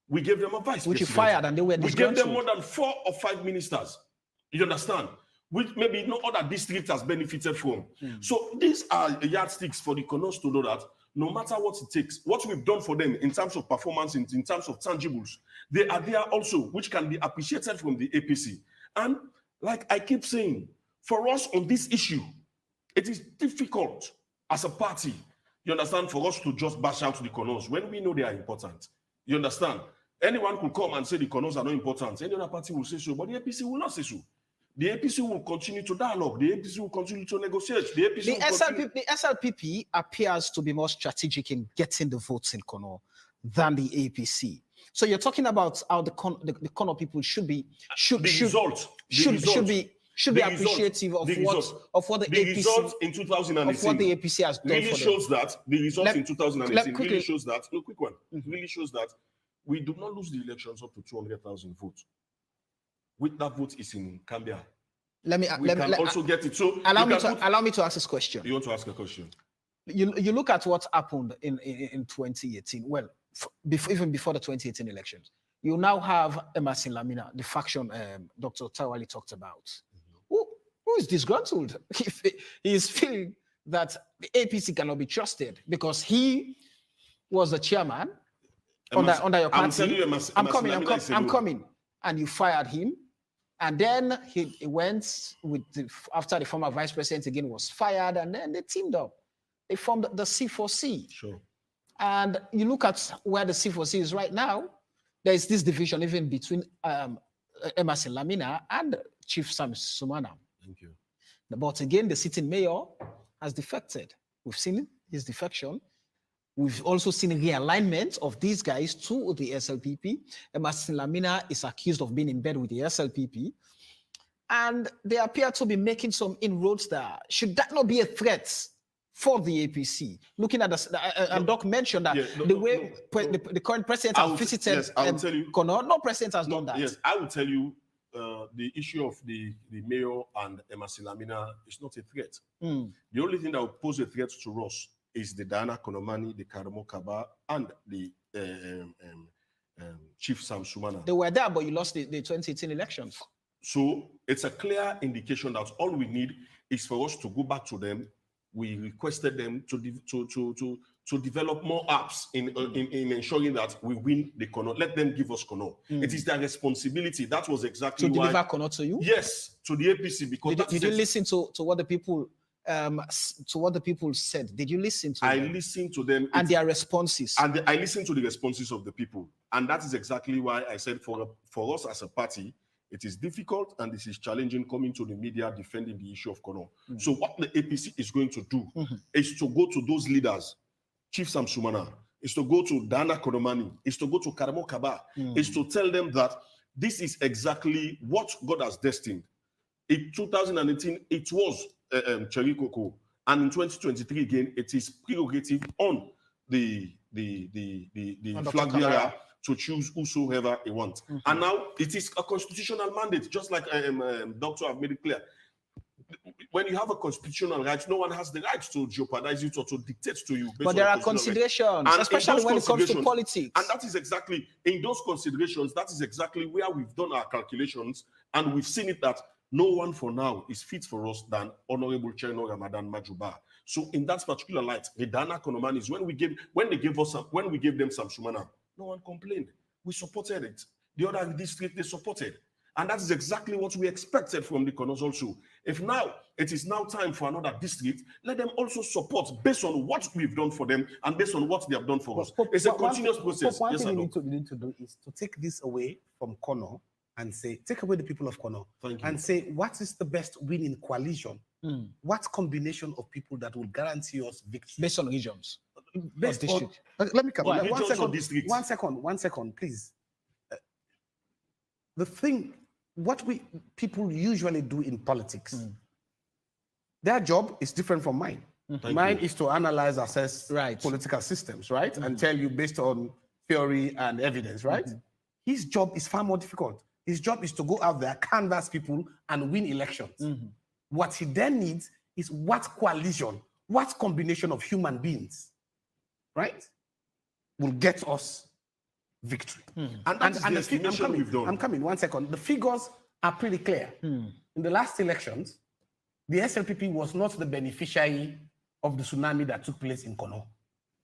We gave them a vice Which president. you fired and they were We gave them disgruntled. more than 4 or 5 ministers. You understand? Which maybe no other district has benefited from. So these are yardsticks for the Konos to know that no matter what it takes, what we've done for them in terms of performance, in terms of tangibles, they are there also, which can be appreciated from the APC. And like I keep saying, for us on this issue, it is difficult as a party, you understand, for us to just bash out the Konos when we know they are important. You understand? Anyone could come and say the Konos are not important. Any other party will say so, but the APC will not say so. The APC will continue to dialogue. The APC will continue to negotiate. The APC the SLPP appears to be more strategic in getting the votes in Kono than the APC. So you're talking about how the Kono people should be appreciative of what the APC result in 2018 of what the APC has done really for shows them. that the result in 2018 quickly, really shows that really shows that we do not lose the elections up to 200,000 votes. With that vote is in Cambia. We can also get it. So allow me to ask this question. You want to ask a question? You look at what happened in 2018. Well, even before the 2018 elections, you now have Emerson Lamina, the faction Dr. Tawali talked about, who is disgruntled. He is feeling that the APC cannot be trusted because he was the chairman under your party. I'm telling you, I'm coming. And you fired him. And then he went with after the former vice president again was fired, and then they teamed up. They formed the C4C. Sure. And you look at where the C4C is right now, there is this division even between Emerson Lamina and Chief Sam Sumana. Thank you. But again, the sitting mayor has defected. We've seen his defection. We've also seen realignment of these guys to the SLPP. Emerson Lamina is accused of being in bed with the SLPP. And they appear to be making some inroads there. Should that not be a threat for the APC? Looking at and Doc mentioned that the current president has visited Kono, no president has done that. Yes, I will tell you the issue of the mayor and Emerson Lamina is not a threat. The only thing that will pose a threat to us is the Diana Konomani, the Karamo Kaba, and the Chief Sam Sumana. They were there, but you lost the 2018 elections. So it's a clear indication that all we need is for us to go back to them. We requested them to develop more apps in ensuring that we win the Kono. Let them give us Kono. It is their responsibility. That was exactly to why. deliver Kono to you? Yes, to the APC. Because did you listen to what the people said? Did you listen to them? I listened to them and their responses. And I listened to the responses of the people, and that is exactly why I said for us as a party, it is difficult and this is challenging coming to the media defending the issue of Kono. So what the APC is going to do is to go to those leaders, Chief Sam Sumana, is to go to Dana Konomani, is to go to Karamo Kaba, is to tell them that this is exactly what God has destined. In 2018, it was Cherry Coco, and in 2023 again, it is prerogative on the flag bearer to choose whosoever he wants. And now it is a constitutional mandate, just like Doctor have made it clear. When you have a constitutional right, no one has the right to jeopardize it or to dictate to you. But there are considerations, especially when it comes to politics. And that is exactly, in those considerations, that is exactly where we've done our calculations, and we've seen it that no one for now is fit for us than Honorable Cheno Ramadan Majuba. So in that particular light, the Dana Konomanis, when we gave them some Sumana, no one complained. We supported it. The other district they supported. And that is exactly what we expected from the Konos also. If now it is now time for another district, let them also support based on what we've done for them and based on what they have done for us. It's a continuous process. One thing you need to do is to take this away from Kono and say, take away the people of Kono and say, what is the best winning coalition? What combination of people that will guarantee us victory? Based on regions. Based on, let me come. One second, please. The thing, what people usually do in politics, their job is different from mine. Mine is to analyze, assess political systems, right? And tell you based on theory and evidence, right? His job is far more difficult. His job is to go out there, canvass people, and win elections. What he then needs is what coalition, what combination of human beings, right? will get us victory. And that is the estimation we've done. I'm coming, 1 second. The figures are pretty clear. In the last elections, the SLPP was not the beneficiary of the tsunami that took place in Kono.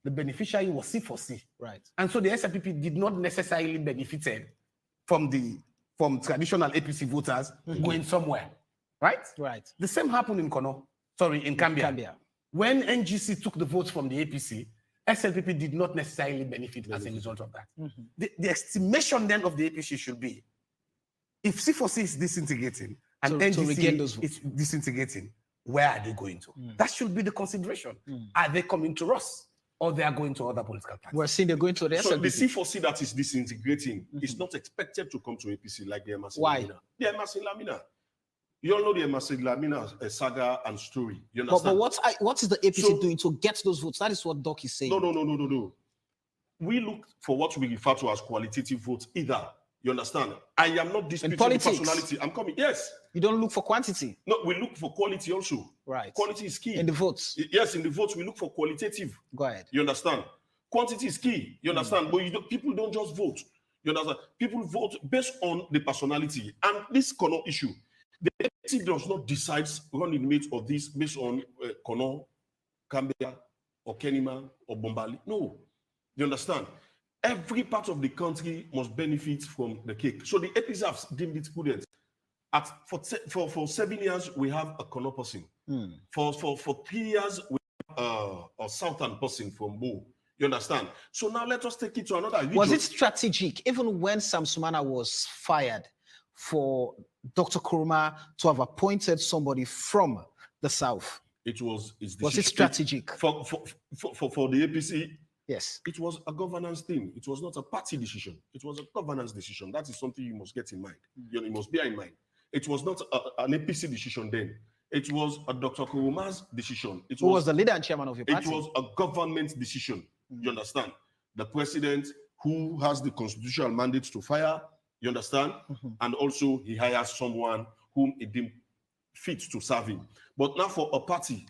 The beneficiary was C4C. Right. And so the SLPP did not necessarily benefited from traditional APC voters going somewhere. Right? Right. The same happened in Kono, in Gambia. When NGC took the votes from the APC, SLPP did not necessarily benefit as a result of that. The estimation then of the APC should be, if C4C is disintegrating and NGC is disintegrating, where are they going to? That should be the consideration. Are they coming to us or they are going to other political parties? We're seeing they're going to the SLPP. So the C4C that is disintegrating is not expected to come to APC like the Emerson Lamina. The Emerson Lamina. You all know the Emerson Lamina saga and story. You understand? But what is the APC doing to get those votes? That is what Doc is saying. No. We look for what we refer to as qualitative votes either. You understand? I am not disputing the personality. I'm coming. Yes. You don't look for quantity. No, we look for quality also. Right. Quality is key. In the votes. Yes, in the votes, we look for qualitative. Go ahead. You understand? Quantity is key. You understand? But people don't just vote. You understand? People vote based on the personality. And this Kono issue, the APC does not decide running mate of this based on Kono, Gambia, or Kenima, or Bombali. No. You understand? Every part of the country must benefit from the cake. So the APC have deemed it prudent. For 7 years, we have a Kono person. For 3 years, we have a Southern person from Bo. You understand? So now let us take it to another region. Was it strategic, even when Sam Sumana was fired, for Dr. Kuruma to have appointed somebody from the South? Was it strategic? For the APC? Yes. It was a governance thing. It was not a party decision. It was a governance decision. That is something you must get in mind. You must bear in mind. It was not an APC decision then. It was a Dr. Kuruma's decision. Who was the leader and chairman of your party? It was a government decision. You understand? The president, who has the constitutional mandate to fire, you understand? And also he hires someone whom he deemed fit to serve him. But now for a party,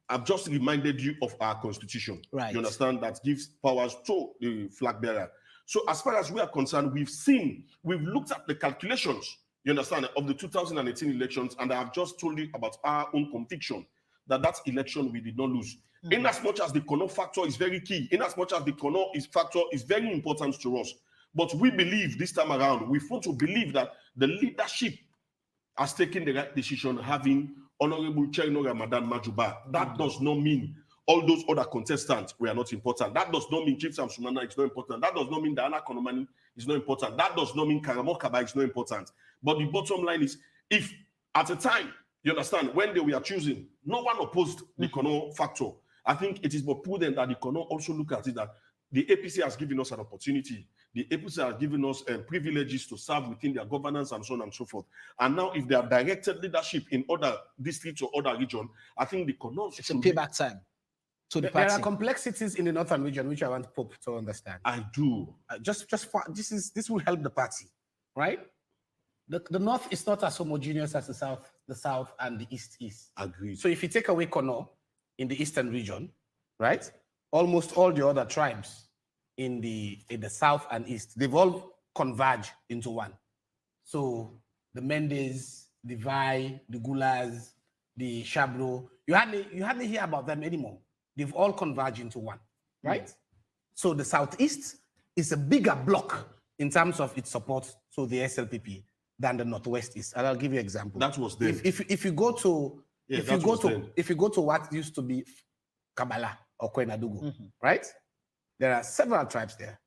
I've just reminded you of our constitution. Right. You understand? That gives powers to the flag bearer. So as far as we are concerned, we've looked at the calculations, you understand, of the 2018 elections, and I have just told you about our own conviction that election we did not lose. In as much as the Kono factor is very key, in as much as the Kono factor is very important to us, but we believe this time around, we want to believe that the leadership has taken the right decision, having Honorable Cherno Ramadan Majuba. That does not mean all those other contestants were not important. That does not mean Chief Sam Sumana is not important. That does not mean Diana Konomani is not important. That does not mean Karamo Kaba is not important. But the bottom line is, if at a time, you understand, when they were choosing, no one opposed the Kono factor. I think it is more prudent that the Kono also look at it that the APC has given us an opportunity. The APC has given us privileges to serve within their governance and so on and so forth. And now, if they are directed leadership in other districts or other regions, I think the Kono... It's a payback time to the party. There are complexities in the northern region which I want Pope to understand. I do. This will help the party, right? The north is not as homogeneous as the south and the east is. Agreed. So if you take away Kono in the eastern region, right? Almost all the other tribes in the south and east, they've all converged into one. So the Mendes, the Vai, the Gulas, the Shabro, you hardly hear about them anymore. They've all converged into one, right? So the southeast is a bigger block in terms of its support to the SLPP than the northwest is. And I'll give you an example. That was then. If you go to what used to be Kabbalah or Kwenadugu, right? There are several tribes there.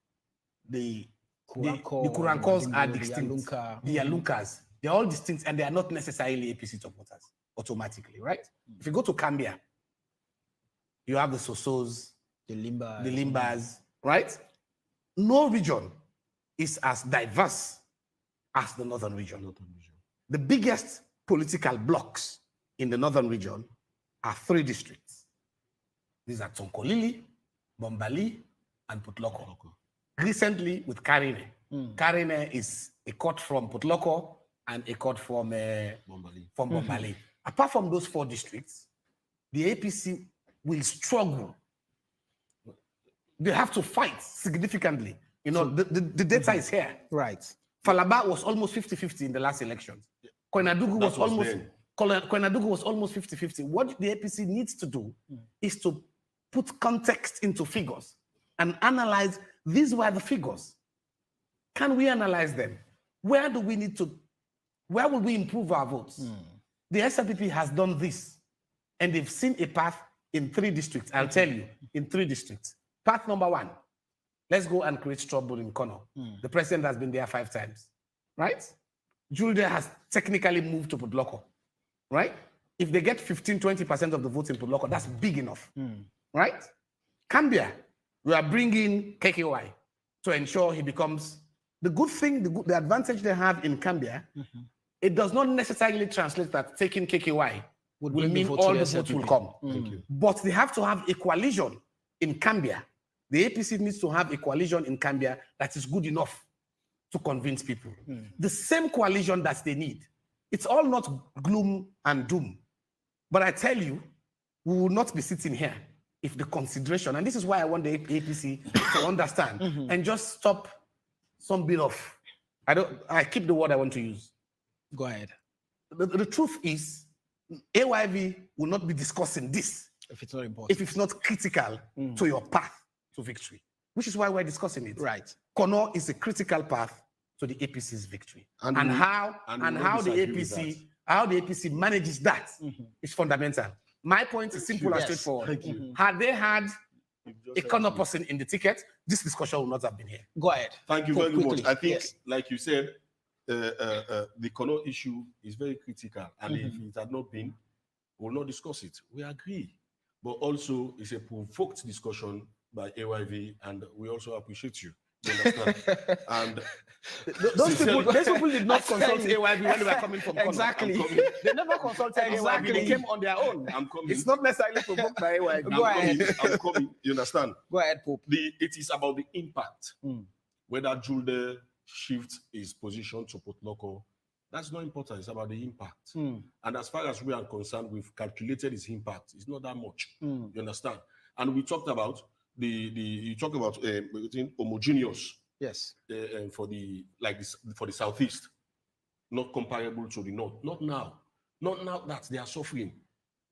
The Kurankos are distinct. The Yalunkas, they're all distinct, and they are not necessarily APC supporters automatically, right? If you go to Cambia, you have the Sosos, the Limbas, right? No region is as diverse as the northern region. The biggest political blocks in the northern region are 3 districts. These are Tsonkolili, Bombali, and Putloko. Recently with Karine. Karine is a cut from Putloko and a cut from Bombali. Apart from those 4 districts, the APC will struggle they have to fight significantly. You know, the data is here. Right. Falaba was almost 50-50 in the last elections. Koinadugu was almost then. Koinadugu was almost 50-50. What the APC needs to do is to put context into figures and analyze, these were the figures. Can we analyze them? Where will we improve our votes? The SLPP has done this, and they've seen a path in 3 districts. I'll tell you, in 3 districts. Path number 1, let's go and create trouble in Kono. The president has been there 5 times, right? Julia has technically moved to Pudloko, right? If they get 15-20% of the votes in Pudloko, that's big enough, right? Cambia, we are bringing KKY to ensure he becomes, the good thing, the advantage they have in Cambia, it does not necessarily translate that taking KKY will mean all the votes will come. But they have to have a coalition in Cambia. The APC needs to have a coalition in Cambia that is good enough to convince people. The same coalition that they need. It's all not gloom and doom. But I tell you, we will not be sitting here if the consideration, and this is why I want the APC to understand and just stop some bit of, I keep the word I want to use. Go ahead. The truth is, AYV will not be discussing this if it's not important, if it's not critical to your path to victory, which is why we're discussing it. Right. Kono is a critical path to the APC's victory, and how the APC manages that is fundamental. My point is simple and straightforward. Had they had a Kono person in the ticket, this discussion would not have been here. Go ahead. Thank you very much. I think, like you said, the Kono issue is very critical, and if it had not been, we will not discuss it. We agree, but also it's a provoked discussion by AYV, and we also appreciate you. You understand? And those people did not consult AYV when they were coming from Kono. Exactly. They never consulted AYV. They came on their own. I'm coming. It's not necessarily provoked by AYV. Go ahead. I'm coming. You understand? Go ahead, Pope. It is about the impact. Whether Julde shifts his position to Potloko, that's not important. It's about the impact. And as far as we are concerned, we've calculated his impact. It's not that much. You understand? And we talked about you talk about homogeneous. Yes. For the southeast, not comparable to the north. Not now. Not now that they are suffering.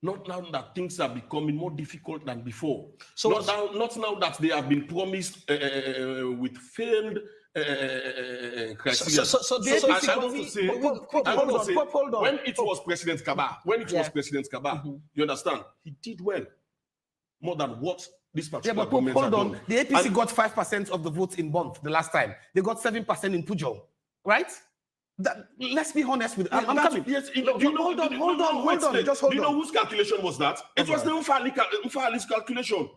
Not now that things are becoming more difficult than before. So not now that they have been promised with failed criteria. Hold on. When it was President Kaba, you understand, he did well, more than what this particular government hold on. done. The APC got 5% of the votes in Bont the last time. They got 7% in Pujo, right? Let's be honest with it. I'm coming. Yes, hold on. Just hold on. Do you know whose calculation was that? It was the Umfali's calculation,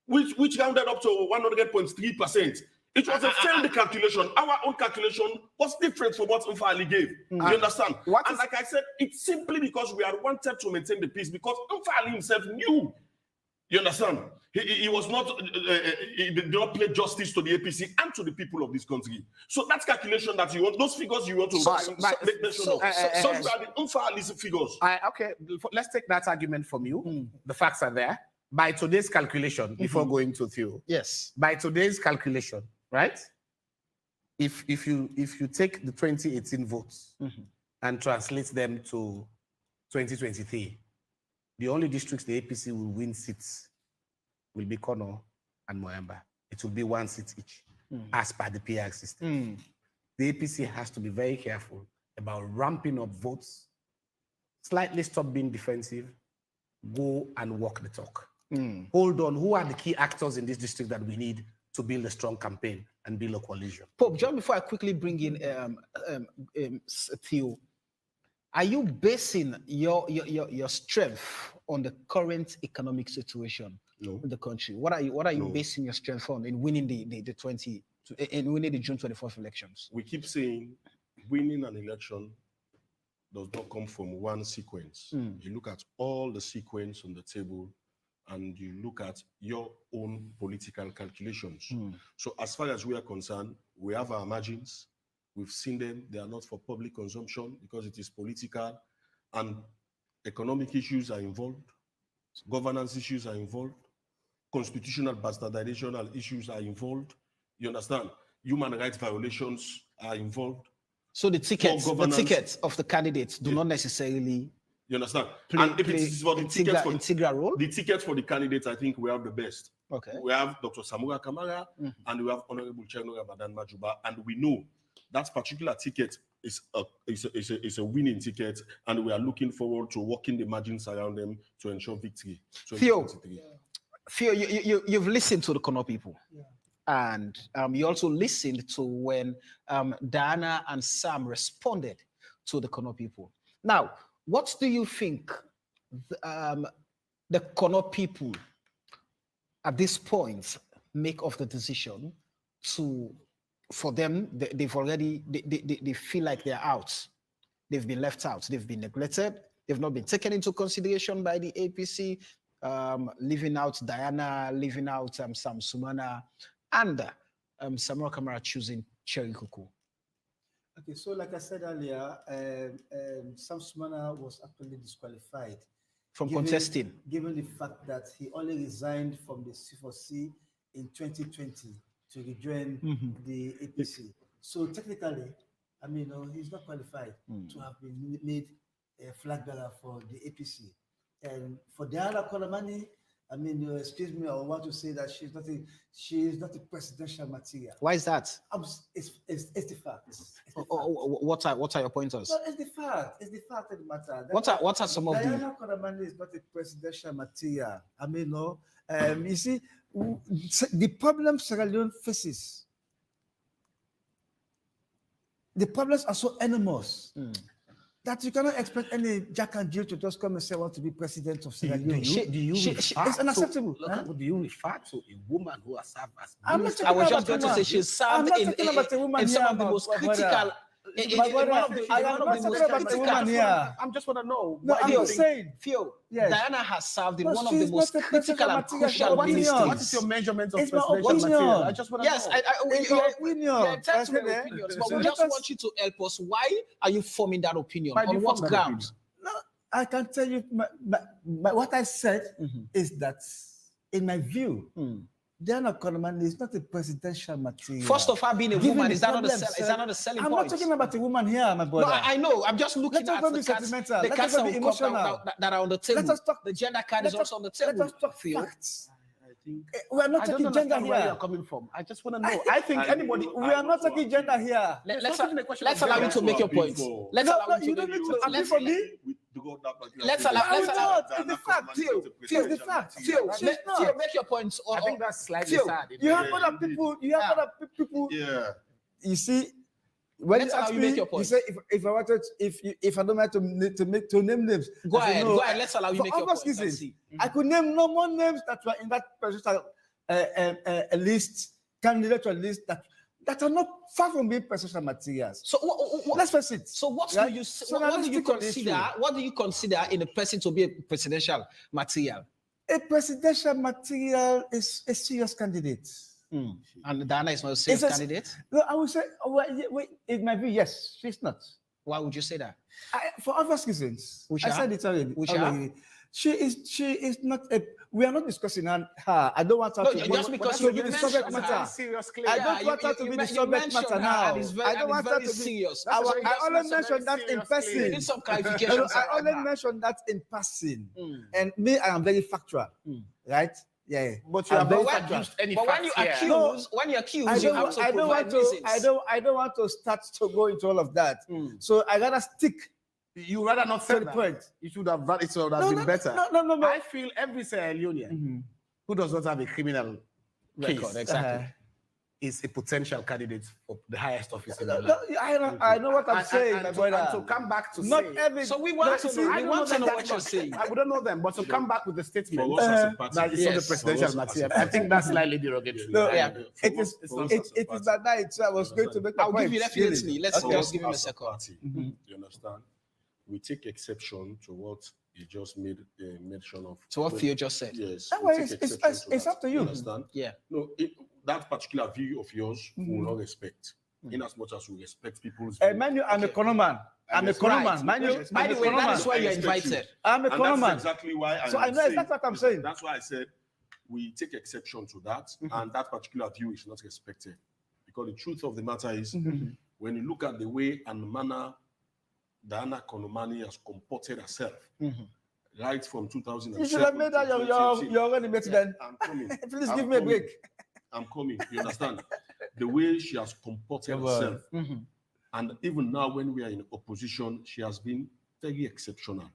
which rounded up to 100.3%. It was a failed calculation. Our own calculation was different from what Umfali gave. You understand? And like I said, it's simply because we are wanted to maintain the peace, because Umfali himself knew. You understand? He was not, he did not play justice to the APC and to the people of this country. So that calculation that you want, those figures you want to mention of, are the Umfali's figures. Okay, let's take that argument from you. The facts are there. By today's calculation, before going to Theo. Yes. By today's calculation, right? If you take the 2018 votes and translate them to 2023, the only districts the APC will win seats will be Kono and Moyamba. It will be 1 seat each, as per the PR system. The APC has to be very careful about ramping up votes, slightly stop being defensive, go and walk the talk. Hold on, who are the key actors in this district that we need to build a strong campaign and build a coalition? Pope, John, before I quickly bring in Theo, are you basing your strength on the current economic situation in the country? What are you basing your strength on in winning the June 24th elections? We keep saying winning an election does not come from one sequence. You look at all the sequence on the table, and you look at your own political calculations. So as far as we are concerned, we have our margins. We've seen them. They are not for public consumption because it is political, and economic issues are involved. Governance issues are involved. constitutional bastardization issues are involved. You understand? Human rights violations are involved. So the tickets of the candidates do not necessarily. You understand? Play, and if it is for the tickets for integral role, the tickets for the candidates, I think we have the best. Okay. We have Dr. Samura Kamara and we have Honorable Cheno Ramadan Majuba, and we know that particular ticket is a winning ticket, and we are looking forward to working the margins around them to ensure victory. Theo, you've listened to the Kono people. Yeah. And you also listened to when Diana and Sam responded to the Kono people. Now, what do you think the Kono people at this point make of the decision for them? They feel like they're out. They've been left out. They've been neglected. They've not been taken into consideration by the APC, leaving out Diana, leaving out Sam Sumana, and Samura Kamara choosing Cherry Kuku. Okay, so like I said earlier, Sam Sumana was actually disqualified from contesting, given the fact that he only resigned from the C4C in 2020 to rejoin the APC. So technically, I mean, he's not qualified to have been made a flag bearer for the APC. And for Diana Konomani, I mean, excuse me, I want to say that she's not a presidential material. Why is that? It's the fact. What are your pointers? No, it's the fact. It's the fact of the matter. What are some of the? Diana Konomani is not a presidential material. I mean, no. You see, the problem Sierra Leone faces. The problems are so enormous. That you cannot expect any Jack and Jill to just come and say, I want to be president of Sierra Leone. It's unacceptable. Do you refer to a woman who has served as minister? I was just going to say she served in some of the most critical. I'm just want to know. No, I'm just saying. Theo, Diana has served in one of the most critical and crucial ministries. What is your measurement of presidential material? I just want to know. Yes, you're entitled to your opinions, but we just want you to help us. Why are you forming that opinion? On what grounds? No, I can tell you what I said is that, in my view, Diana Konomani is not a presidential material. First of all, being a woman, is that not a selling point? I'm not talking about a woman here, my brother. No, I know. I'm just looking at the cards that are on the table. Let us talk. The gender card is also on the table. Let us talk facts. We're not talking gender here. Where you're coming from. I just want to know. I think anybody. We are not talking gender here. Let's allow you to make your point. Let's allow you to make your point. Agree for me. Let's allow. It's the fact. It's the fact. Theo, make your points. I think that's slightly sad. You have other people. Yeah. You see, when you ask me, you say if I wanted, if I don't want to name names, go ahead. Let's allow you make your point. I could name no more names that were in that presidential list, candidate list that are not far from being presidential materials. So let's face it. So what do you consider? What do you consider in a person to be a presidential material? A presidential material is a serious candidate. And Diana is not a serious candidate? No, I would say, it might be, yes, she's not. Why would you say that? For obvious reasons. I said it already. She is not a. We are not discussing her. I don't want her to just because you be the subject matter. I don't want her to be the subject matter now. I don't want her to be serious. I only mentioned that in person. You need some clarification. I only mentioned that in passing. And me, I am very factual, right? Yeah, but you have not used any facts here. When you accuse, you have to provide reasons. I don't want to start to go into all of that. So I gotta stick. You rather not say the point. You should have been better. No. I feel every Sierra Leonean who does not have a criminal record is a potential candidate for the highest office in the land. I know what I'm saying, my brother. And to come back to not say, every. So we want to know. We want to know what you're saying. We don't know them, but to come back with the statement that it's not the presidential material, I think that's slightly derogatory. No, it is that night. So I was going to make a point. I'll give you definitely. Let's just give him a second. You understand? We take exception to what he just made a mention of. To what Theo just said. Yes. It's up to you. Understand? Yeah. No, that particular view of yours we will not respect. In as much as we respect people's man, I'm a Konoman. I'm a Konoman. By the way, that is why you're invited. I'm a Konoman. That's exactly why I know exactly what I'm saying. That's why I said we take exception to that, and that particular view is not respected. Because the truth of the matter is, when you look at the way and manner Diana Konomani has comported herself, right from 2007. You should have made that your running mate then. I'm coming. Please give me a break. I'm coming. You understand? The way she has comported herself. And even now, when we are in opposition, she has been very exceptional.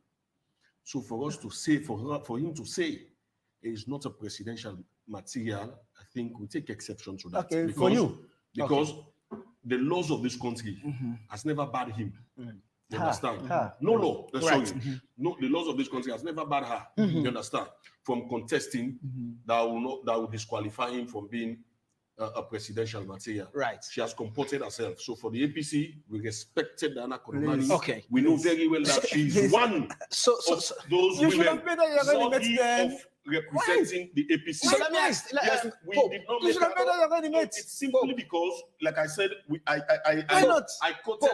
So for us to say, for him to say, it's not a presidential material, I think we take exception to that. Okay, because, for you. Because the laws of this country has never barred him. You understand? No law. Sorry. No, the laws of this country has never barred her. You understand? From contesting that will disqualify him from being a presidential material. Right. She has comported herself. So for the APC, we respected Diana Konomani. Okay. We know very well that she's one of those you should women have made that your running mate of representing the APC. So let me ask. Yes, we did not You make should have made that your running mate. It's simply because, like I said, I quoted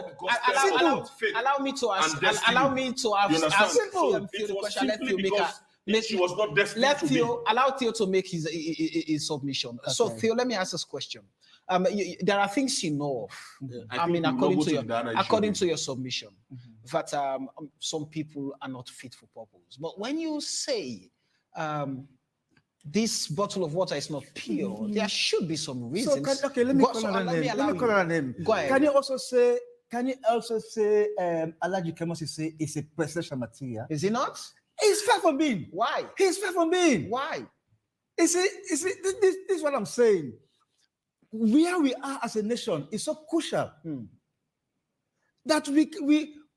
Allow me to ask. Allow me to ask. Simple. It was simply because she was not destined let to Theo allow Theo to make his submission. Okay. So Theo, let me ask this question. There are things you know of. I mean, according to your submission, that some people are not fit for purpose. But when you say this bottle of water is not pure, there should be some reasons. So let me call her name. Go ahead. Can you also say Alaji Kemosi say it's a presidential material? Is he not? He's far from being. Why? He's far from being. Why? This is what I'm saying. Where we are as a nation is so crucial that we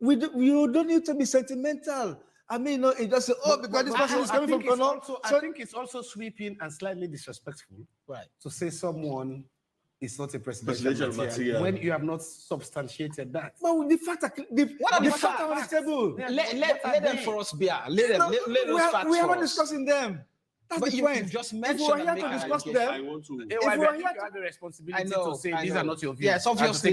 don't need to be sentimental. I mean, it just say, because this person is coming from Kono. I think it's also sweeping and slightly disrespectful, right, to say someone is not a presidential material when you have not substantiated that. Well, the fact that the fact on the table. Let them for us bear. Let those facts. We are not discussing them. That's but the point. You just mentioned if we are here to discuss them, I want to. If we are here to have the responsibility to say these are not your views. Yes, obviously.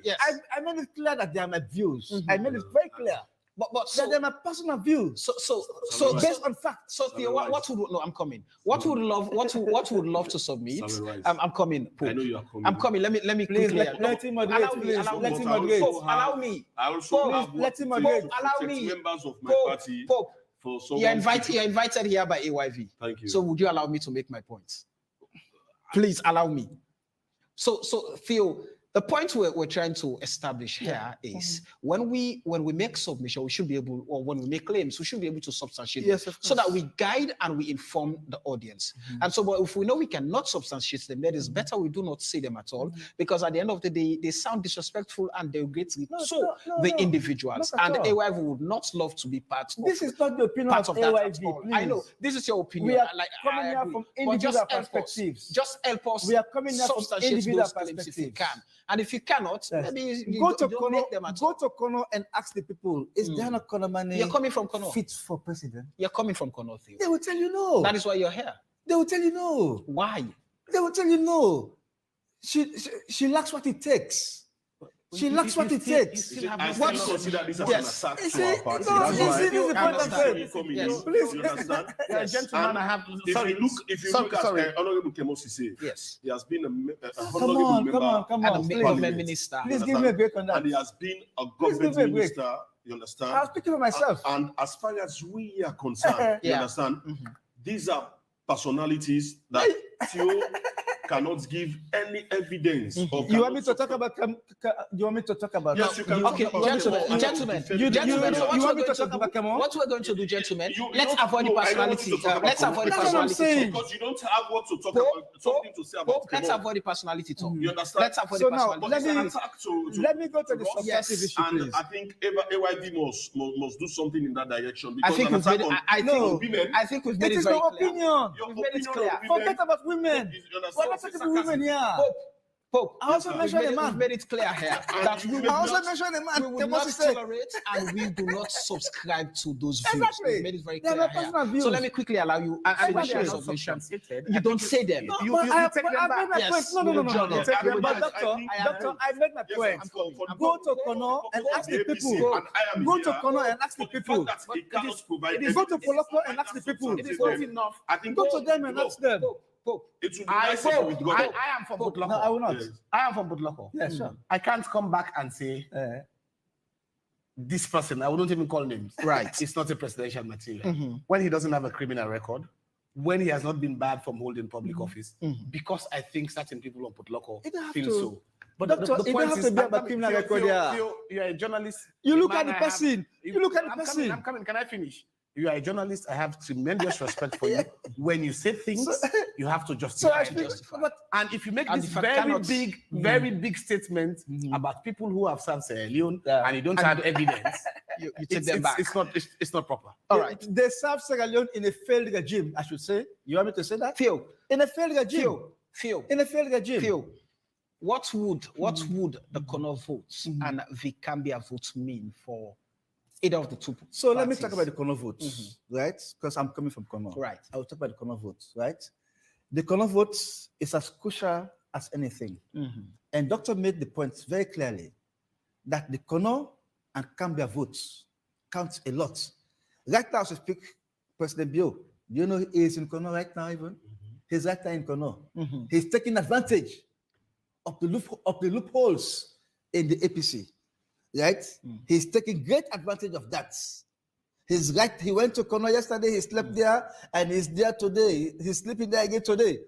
Yes. I made it clear that they are my views. I made it very clear. But that they're my personal views. So based on facts. So Theo, what would I'm coming? What would love to submit? I'm coming. I know you are coming. I'm coming. Let me please quickly. let him moderate. Let him moderate. Allow me. I also have let him moderate. Allow me. Members of my party. You're invited here by AYV. Thank you. So would you allow me to make my points? Please allow me. So Theo, the point we're trying to establish here is when we make submission, we should be able, or when we make claims, we should be able to substantiate them, so that we guide and we inform the audience. And so, but if we know we cannot substantiate them, then it's better we do not say them at all, because at the end of the day, they sound disrespectful and they greatly the individuals. And AYV would not love to be part of. This is not the opinion of AYV. I know this is your opinion. We are coming here from individual perspectives. Just help us. We are coming here from individual perspectives if you can. And if you cannot, maybe you go to don't make them at all. Go to Kono and ask the people, is Diana Konomani You're coming from Kono. fit for president? You're coming from Kono, Theo. They will tell you no. That is why you're here. They will tell you no. Why? They will tell you no. She lacks what it takes. She lacks what it takes. I still consider this as an attack to our party. No, this is the point I'm saying. Please, you understand? Yes. Gentlemen, I have. If you look at Honorable Kemosi say, yes, he has been a honorable member and a government minister. Please give me a break on that. And he has been a government minister. You understand? I'm speaking for myself. And as far as we are concerned, you understand? These are personalities that Theo cannot give any evidence. You want me to talk about? You want me to talk about? Yes, you can. Okay, gentlemen. You want me to talk about Komon? What we're going to do, gentlemen? Let's avoid the personality. Let's avoid the personality. Because you don't have what to talk about. Something to say about. Let's avoid the personality talk. You understand? Let's avoid the personality. Let me go to the substantive issue, and please. I think AYV must do something in that direction. I think we've made it. I think we've made it very clear. Opinion. We've made it clear. Forget about women. We're not talking about women here. Pope, I also mentioned a man. We've made it clear here that we will I also not, mentioned a man. we will They not must say- tolerate and we do not subscribe to those views. Exactly. We've made it very They are clear my personal here. views. So let me quickly allow you And finish when they your are not submission. substantiated, You I don't think say them. No, You but I take them made back. my Yes, point. No, we no, no, withdraw no, no. them. Take them But back. doctor, I made my point. Go to Kono and ask the people. Go to Kono and ask the people. Go to Poloko and ask the people. It is not enough. I think Go to them and ask them. it would be I nice if we withdraw. I am from Butloko. No, I will not. I am from Butloko. Yeah, sure. I can't come back and say this person, I wouldn't even call names. Right. It's not a presidential material. Mhm. When he doesn't have a criminal record, when he has not been barred from holding public office, because I think certain people on Butloko You don't have feel to- so. But Doctor, the it point don't have is, to be I'm about coming- criminal Theo, record, Theo, yeah. Theo, you're a journalist. You look man at the I have- person. You look at the I'm person. coming. Can I finish? You are a journalist. I have tremendous respect for you. When you say things, you have to So justify. I it. speak, but And if you make And this if I very cannot- very big statement about people who have served Sierra Leone and you don't have evidence, You take them back. It's not proper. All right. They serve Sierra Leone in a failed regime, I should say. You want me to say that? Theo, In a failed regime. Theo, In a failed regime. Theo, what would the Kono votes and the Cambia votes mean for either of the two? So let me parties? talk about the Kono votes, right? Because I'm coming from Kono. Right. I will talk about the Kono votes, right? The Kono votes is as crucial as anything. And Doctor made the point very clearly that the Kono and Cambia votes count a lot. Right now, as we speak, President Bio, do you know he is in Kono right now even? He's right now in Kono. He's taking advantage of the loopholes in the APC, right? He's taking great advantage of that. He's right. He went to Kono yesterday. He slept there, and he's there today. He's sleeping there again today.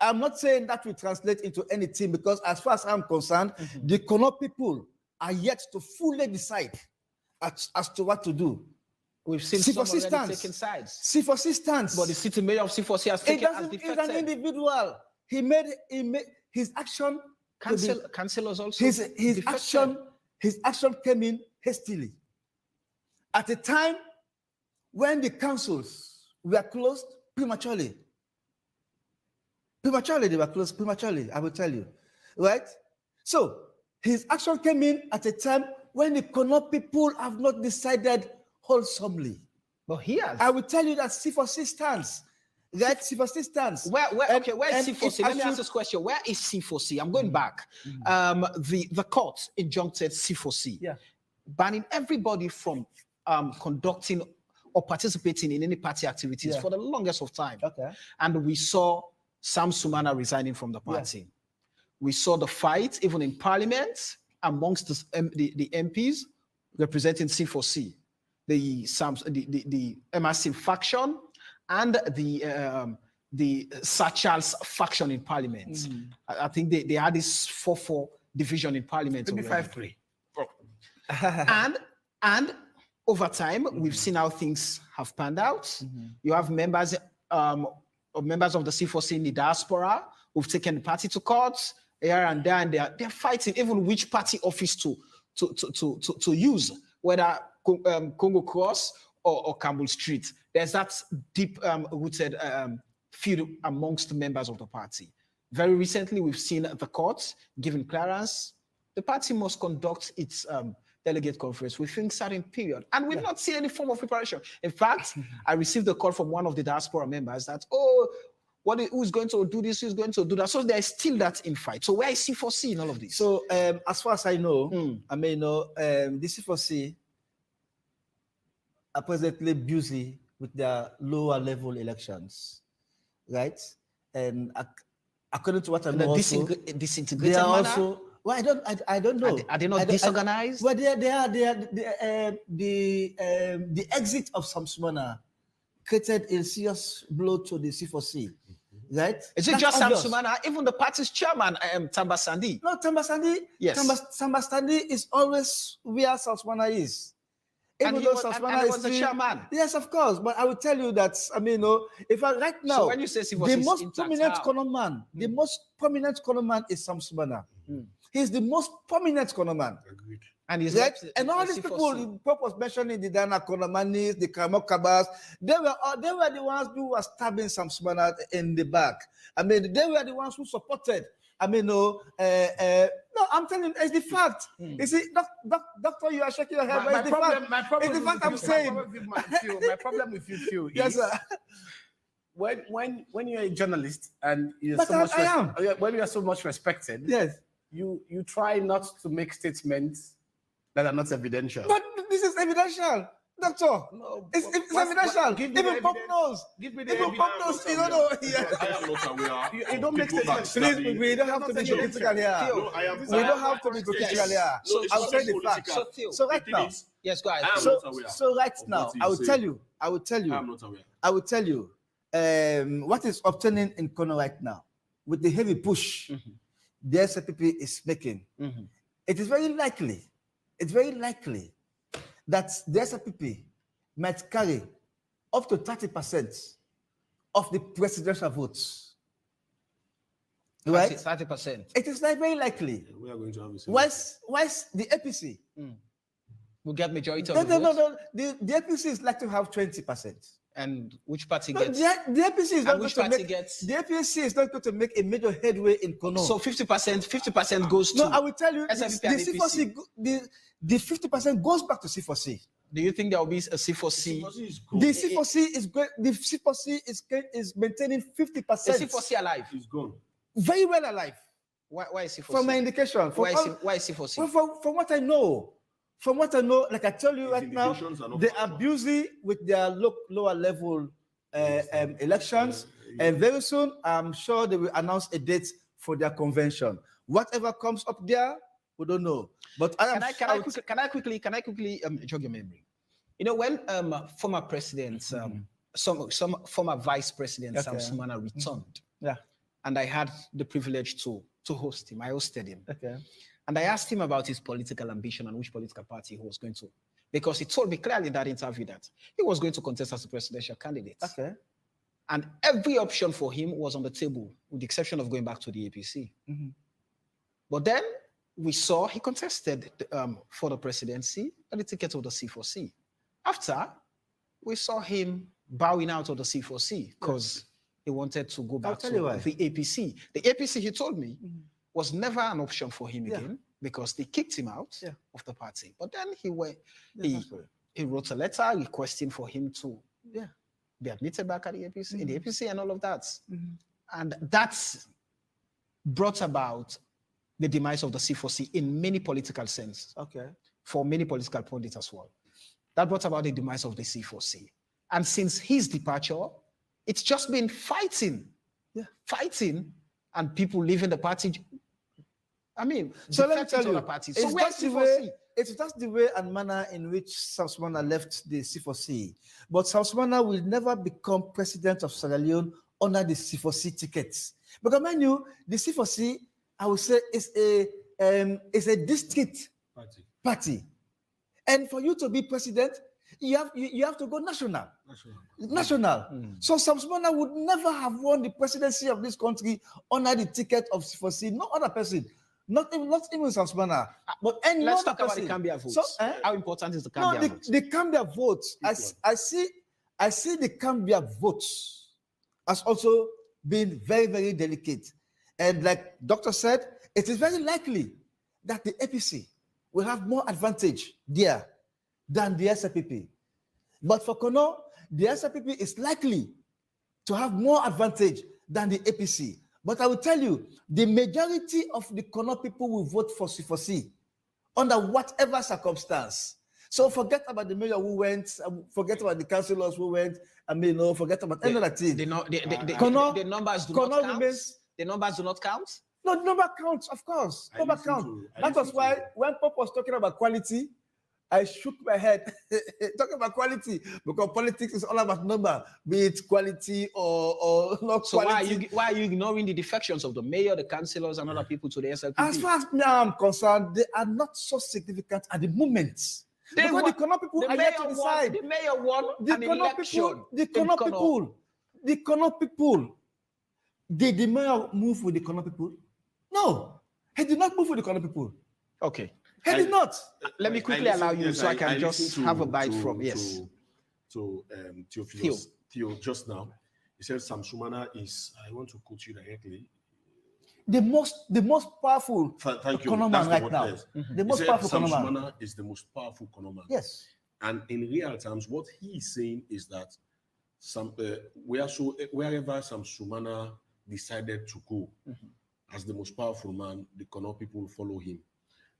I'm not saying that will translate into anything because, as far as I'm concerned, the Kono people are yet to fully decide as to what to do. We've seen C4C some already stands. taking sides. C4C stands. But the city mayor of C4C has It taken as doesn't. He's an defected. individual. He made his action. Councillors also. His defected. action came in hastily. At a time when the councils were closed prematurely. They were closed prematurely, I will tell you. Right? So his action came in at a time when the Kono people have not decided wholesomely. But he has. I will tell you that C4C stands. Right? C4C stands. Where is C4C? Let me ask this this question. Where is C4C? I'm going back. The court injuncted C4C, banning everybody from conducting or participating in any party activities for the longest of time. Okay. And we saw Sam Sumana resigning from the party. We saw the fight even in parliament amongst the MPs representing C4C, the MRC faction and the Sir Charles faction in parliament. I think they had this 4-4 division in parliament. Maybe 5-3. And over time, we've seen how things have panned out. You have members of the C4C in the diaspora who've taken the party to court here and there, and they're fighting even which party office to use, whether Congo Cross or Campbell Street. There's that deep rooted feud amongst the members of the party. Very recently, we've seen the court giving clearance. The party must conduct its delegate conference within a certain period. And we've not seen any form of preparation. In fact, I received a call from one of the diaspora members that, who's going to do this, who's going to do that? So there's still that in fight. So where is C4C in all of this? So as far as I know, the C4C are presently busy with their lower level elections, right? And according to what I know, disintegrated they are manner? also. Well, I don't know. Are they not disorganized? Well, they are. The exit of Samsumana created a serious blow to the C4C, right? Is it just Samsumana? Even the party's chairman, Tamba Sandi. No, Tamba Sandi. Yes. Tamba Sandi is always where Samsumana is. And he was the chairman. Yes, of course. But I will tell you that, if right now, so when you say the most prominent Kono man, the most prominent Kono man is Samsumana. He's the most prominent Kono man. Agreed. And he's right? And all these people, the purpose mentioning the Dana Konomanis, the Kamokabas, they were the ones who were stabbing Samsumana in the back. They were the ones who supported I mean, no, I'm telling you, it's the fact. You see, doctor, you are shaking your head, but it's the fact. My problem It's the fact I'm saying. My problem with you, Phil, is Yes, sir. when you're a journalist and you're But so much I am. when you are so much respected, yes, you try not to make statements that are not evidential. But this is evidential, doctor. No, it's evidential. give me Even the Pop evidence. knows. Give me the Even Pop knows. You don't know. I am not aware. You don't make statements. Please, we don't have to be critical here. No, I am. We don't have to be critical here. No, it's I'm not saying the political. facts. So right now, Yes, go ahead. I am so, not aware. so right of now, what you I will say. tell you. I will tell you. I am not aware. I will tell you what is obtaining in Kono right now with the heavy push the SFPP is making. It is very likely. It's very likely that the SFPP might carry up to 30% of the presidential votes. Right? 30%. It is like very likely. We are going to have a Whilst the APC will get majority of no, the no, votes. no. The APC is like to have 20%. And which party No, gets? the APC is and not going which to party make. gets? The APC is not going to make a major headway in Kono. So 50% goes to. No, I will tell you, SFPP the and C4C, the 50% goes back to C4C. Do you think there will be a C4C? The C4C is great. The C4C is maintaining 50%. Is C4C alive? It's gone. Very well alive. Why is C4C? From my indication. Why is C4C? Well, from what I know. From what I know, like I tell you right now, they are busy with their lower level elections, and very soon I'm sure they will announce a date for their convention. Whatever comes up there, we don't know. But Can I quickly jog your memory? You know, when former presidents, some former vice president Sam Sumana returned, and I had the privilege to host him. I hosted him. Okay. And I asked him about his political ambition and which political party he was going to, because he told me clearly in that interview that he was going to contest as a presidential candidate. Okay. And every option for him was on the table, with the exception of going back to the APC. But then we saw he contested for the presidency and the ticket of the C4C. After, we saw him bowing out of the C4C because he wanted to go back to the APC. The APC, he told me, was never an option for him again because they kicked him out of the party. But then he wrote a letter requesting for him to be admitted back at the APC, in the APC and all of that. And that's brought about the demise of the C4C in many political sense. Okay. For many political pundits as well. That brought about the demise of the C4C. And since his departure, it's just been fighting, and people leaving the party. I mean, so let me tell you, it's just the way and manner in which Sam Sumana left the C4C. But Sam Sumana will never become president of Sierra Leone under the C4C tickets. Because mind you, the C4C, I would say, is a district party. And for you to be president, you have to go national. So Sam Sumana would never have won the presidency of this country under the ticket of C4C. No other person. Not even Sam Sumana, but any Let's other talk about person. the Cambia votes. So, how important is the Cambia vote? The Cambia votes. I see the Cambia votes as also being very, very delicate. And like Doctor said, it is very likely that the APC will have more advantage there than the SFPP. But for Kono, the SFPP is likely to have more advantage than the APC. But I will tell you, the majority of the Kono people will vote for C4C under whatever circumstance. So forget about the mayor who went, forget about the councillors who went, forget about any other thing. The numbers do not count? The numbers do not count? No, the number counts, of course. Number count. That was why when Pop was talking about quality, I shook my head. Talking about quality, because politics is all about number, be it quality or not so quality. So why are you ignoring the defections of the mayor, the councillors, and other people to the SLPP? As far as I'm concerned, they are not so significant at the moment. Because the Kono people are yet to decide. The mayor won an election. The Kono people, did the mayor move with the Kono people? No, he did not move with the Kono people. Okay. He did not. Let me quickly allow you so I can just have a bite from, yes. To Theo just now, he said Sam Sumana is, I want to quote you directly. the most powerful Thank you. Konoman That's the right word now. there. The most He said powerful Sam Konoman. Sumana is the most powerful Konoman. Yes. And in real terms, what he is saying is that wherever Sam Sumana decided to go as the most powerful man, the Kono people follow him.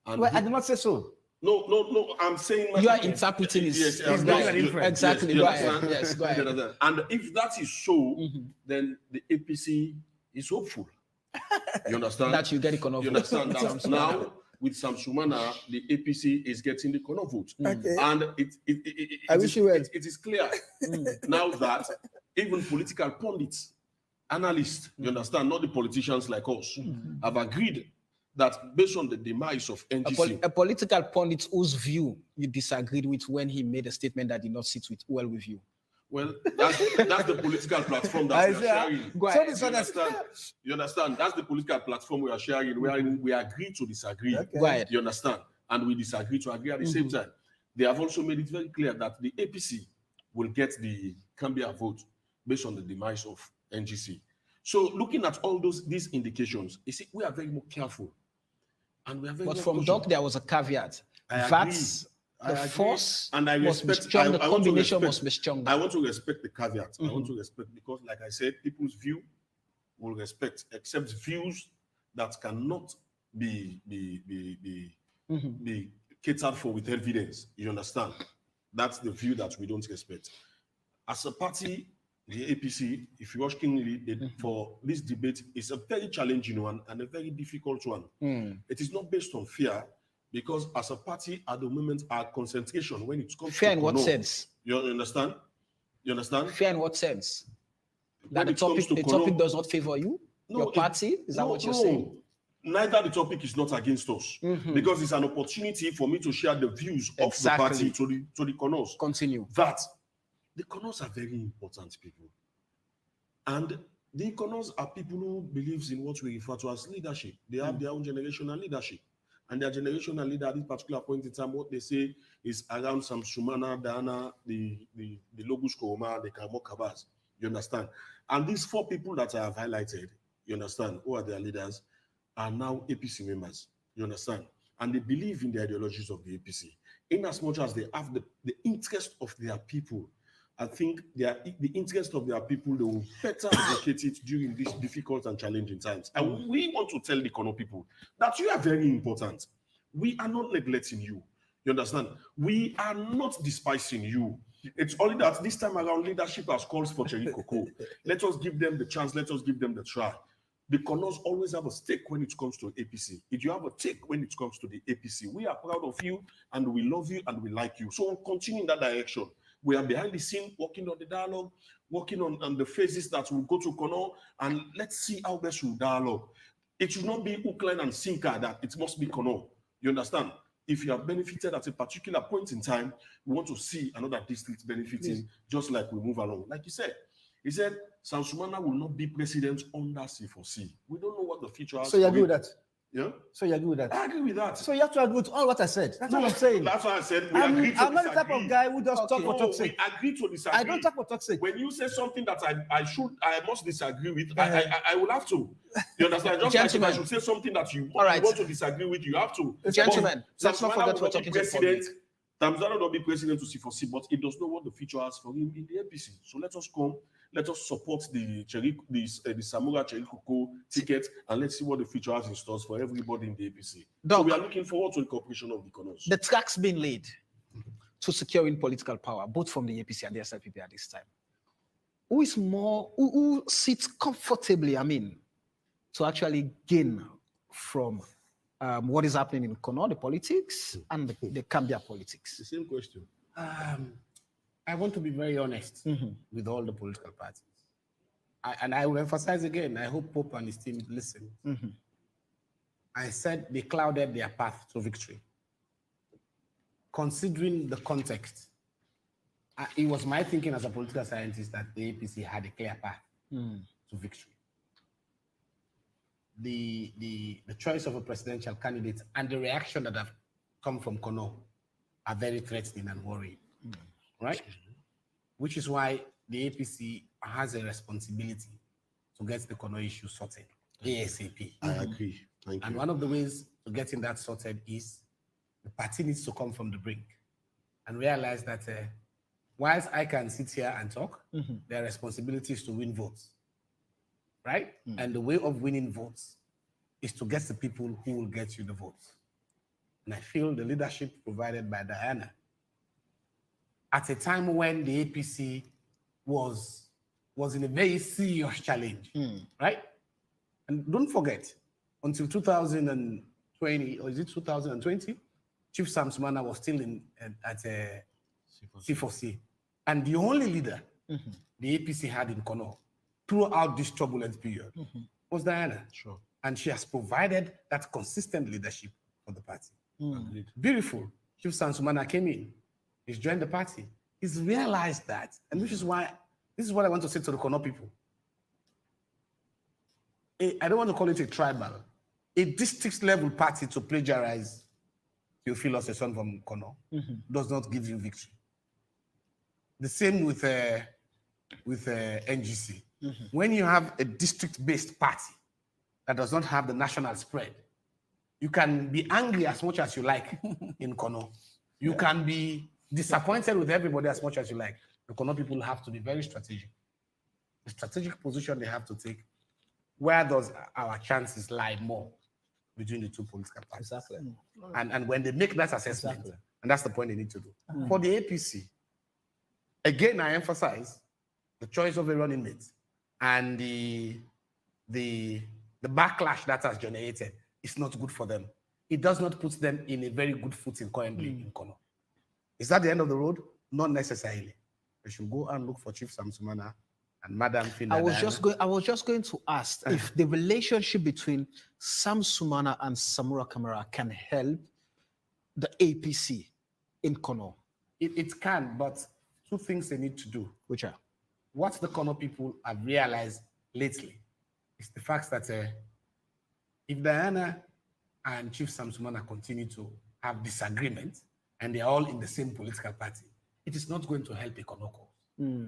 And well, I did not say so. No. I'm saying you are interpreting his. Yes, exactly. Yes, go ahead. Yes, go ahead. And if that is so, then the APC is hopeful. You understand? That you get the Kono vote. You understand that now with Sam Sumana, the APC is getting the Kono vote. Okay. And it is clear now that even political pundits, analysts, you understand, not the politicians like us, have agreed that based on the demise of NGC. A political pundit whose view you disagreed with when he made a statement that did not sit well with you. Well, that's the political platform that we are sharing. You understand? That's the political platform we are sharing, wherein we agree to disagree. Okay. You understand? And we disagree to agree at the same time. They have also made it very clear that the APC will get the Cambia vote based on the demise of NGC. So looking at all these indications, you see, we are very more careful. And we are very But from Doc, there was a caveat. The force and I must be respect, strong, the combination must be strong. I want to respect the caveat. I want to respect, because like I said, people's view will respect, except views that cannot be catered for with evidence. You understand? That's the view that we don't respect. As a party, the APC, if you watch keenly, for this debate, is a very challenging one and a very difficult one. It is not based on fear, because as a party at the moment, our concentration when it comes fear to in what sense? You understand? You understand? Fear in what sense? That the topic does not favor you? No, your party? Is that what you're saying? Neither the topic is not against us, because it's an opportunity for me to share the views of the party to the Konos. Continue. That the Konos are very important people. And the Konos are people who believes in what we refer to as leadership. They have their own generational leadership. And their generational leader at this particular point in time, what they say is around some Sumana, Dana, the Logus Koroma, the Kamokabas. You understand? And these four people that I have highlighted, you understand, who are their leaders, are now APC members. You understand? And they believe in the ideologies of the APC. In as much as they have the interest of their people, I think the interest of their people, they will better advocate it during these difficult and challenging times. And we want to tell the Kono people that you are very important. We are not neglecting you. You understand? We are not despising you. It's only that this time around, leadership has called for Cherry Cocoa. Let us give them the chance. Let us give them the try. The Konos always have a stake when it comes to APC. If you have a take when it comes to the APC, we are proud of you and we love you and we like you. So we'll continue in that direction. We are behind the scene, working on the dialogue, working on the phases that will go to Kono, and let's see how best we dialogue. It should not be hook, line, and sinker that it must be Kono. You understand? If you have benefited at a particular point in time, we want to see another district benefiting, just like we move along. Like you said, he said, Sam Sumana will not be president under C4C. We don't know what the future has. So you agree with that? Yeah. So you agree with that? I agree with that. So you have to agree with all what I said. That's what I'm saying. That's what I said. We agree to I'm not the type of guy who just talk for toxic. We agree to disagree. I don't talk for toxic. When you say something that I must disagree with, I will have to. You understand? Just like if I should say something that you want to disagree with, you have to. Gentlemen, let's not forget we're talking to president. Tamzana will not be president to C4C, but it does not know what the future has for him in the APC. So let us come. Let us support the Samura Cherry Cocoa ticket, and let's see what the future has in stores for everybody in the APC. So we are looking forward to the cooperation of the Konos. The tracks being laid to securing political power, both from the APC and the SLPP at this time. Who sits comfortably, to actually gain from what is happening in Kono, the politics, and the Cambia politics? The same question. I want to be very honest with all the political parties. And I will emphasize again, I hope Pope and his team listen. I said they clouded their path to victory. Considering the context, it was my thinking as a political scientist that the APC had a clear path to victory. The choice of a presidential candidate and the reaction that have come from Kono are very threatening and worrying. Right? Which is why the APC has a responsibility to get the Kono issue sorted. ASAP. I agree. Thank And you. one of the ways to getting that sorted is the party needs to come from the brink and realize that whilst I can sit here and talk, their responsibility is to win votes, right? And the way of winning votes is to get the people who will get you the votes. And I feel the leadership provided by Diana at a time when the APC was in a very serious challenge, right? And don't forget, until 2020, or is it 2020, Chief Sam Sumana was still at C4C. And the only leader the APC had in Kono throughout this turbulent period was Diana. Sure. And she has provided that consistent leadership for the party. Beautiful. Chief Sam Sumana came in. He's joined the party. He's realized that, and which is why, this is what I want to say to the Kono people. I don't want to call it a tribal, a district level party to plagiarize Theophilus, a son from Kono, does not give you victory. The same with NGC. When you have a district-based party that does not have the national spread, you can be angry as much as you like in Kono. You can be disappointed with everybody as much as you like. The Kono people have to be very strategic. The strategic position they have to take. Where does our chances lie more between the two political parties? Exactly. And when they make that assessment, and that's the point they need to do. Mm. For the APC, again, I emphasize the choice of a running mate and the backlash that has generated is not good for them. It does not put them in a very good footing currently in Kono. Is that the end of the road? Not necessarily. They should go and look for Chief Sam Sumana and Madam Finna. I was just going to ask if the relationship between Sam Sumana and Samura Kamara can help the APC in Kono. It can, but two things they need to do. Which are? What the Kono people have realized lately is the fact that if Diana and Chief Sam Sumana continue to have disagreements and they are all in the same political party, it is not going to help the Kono cause.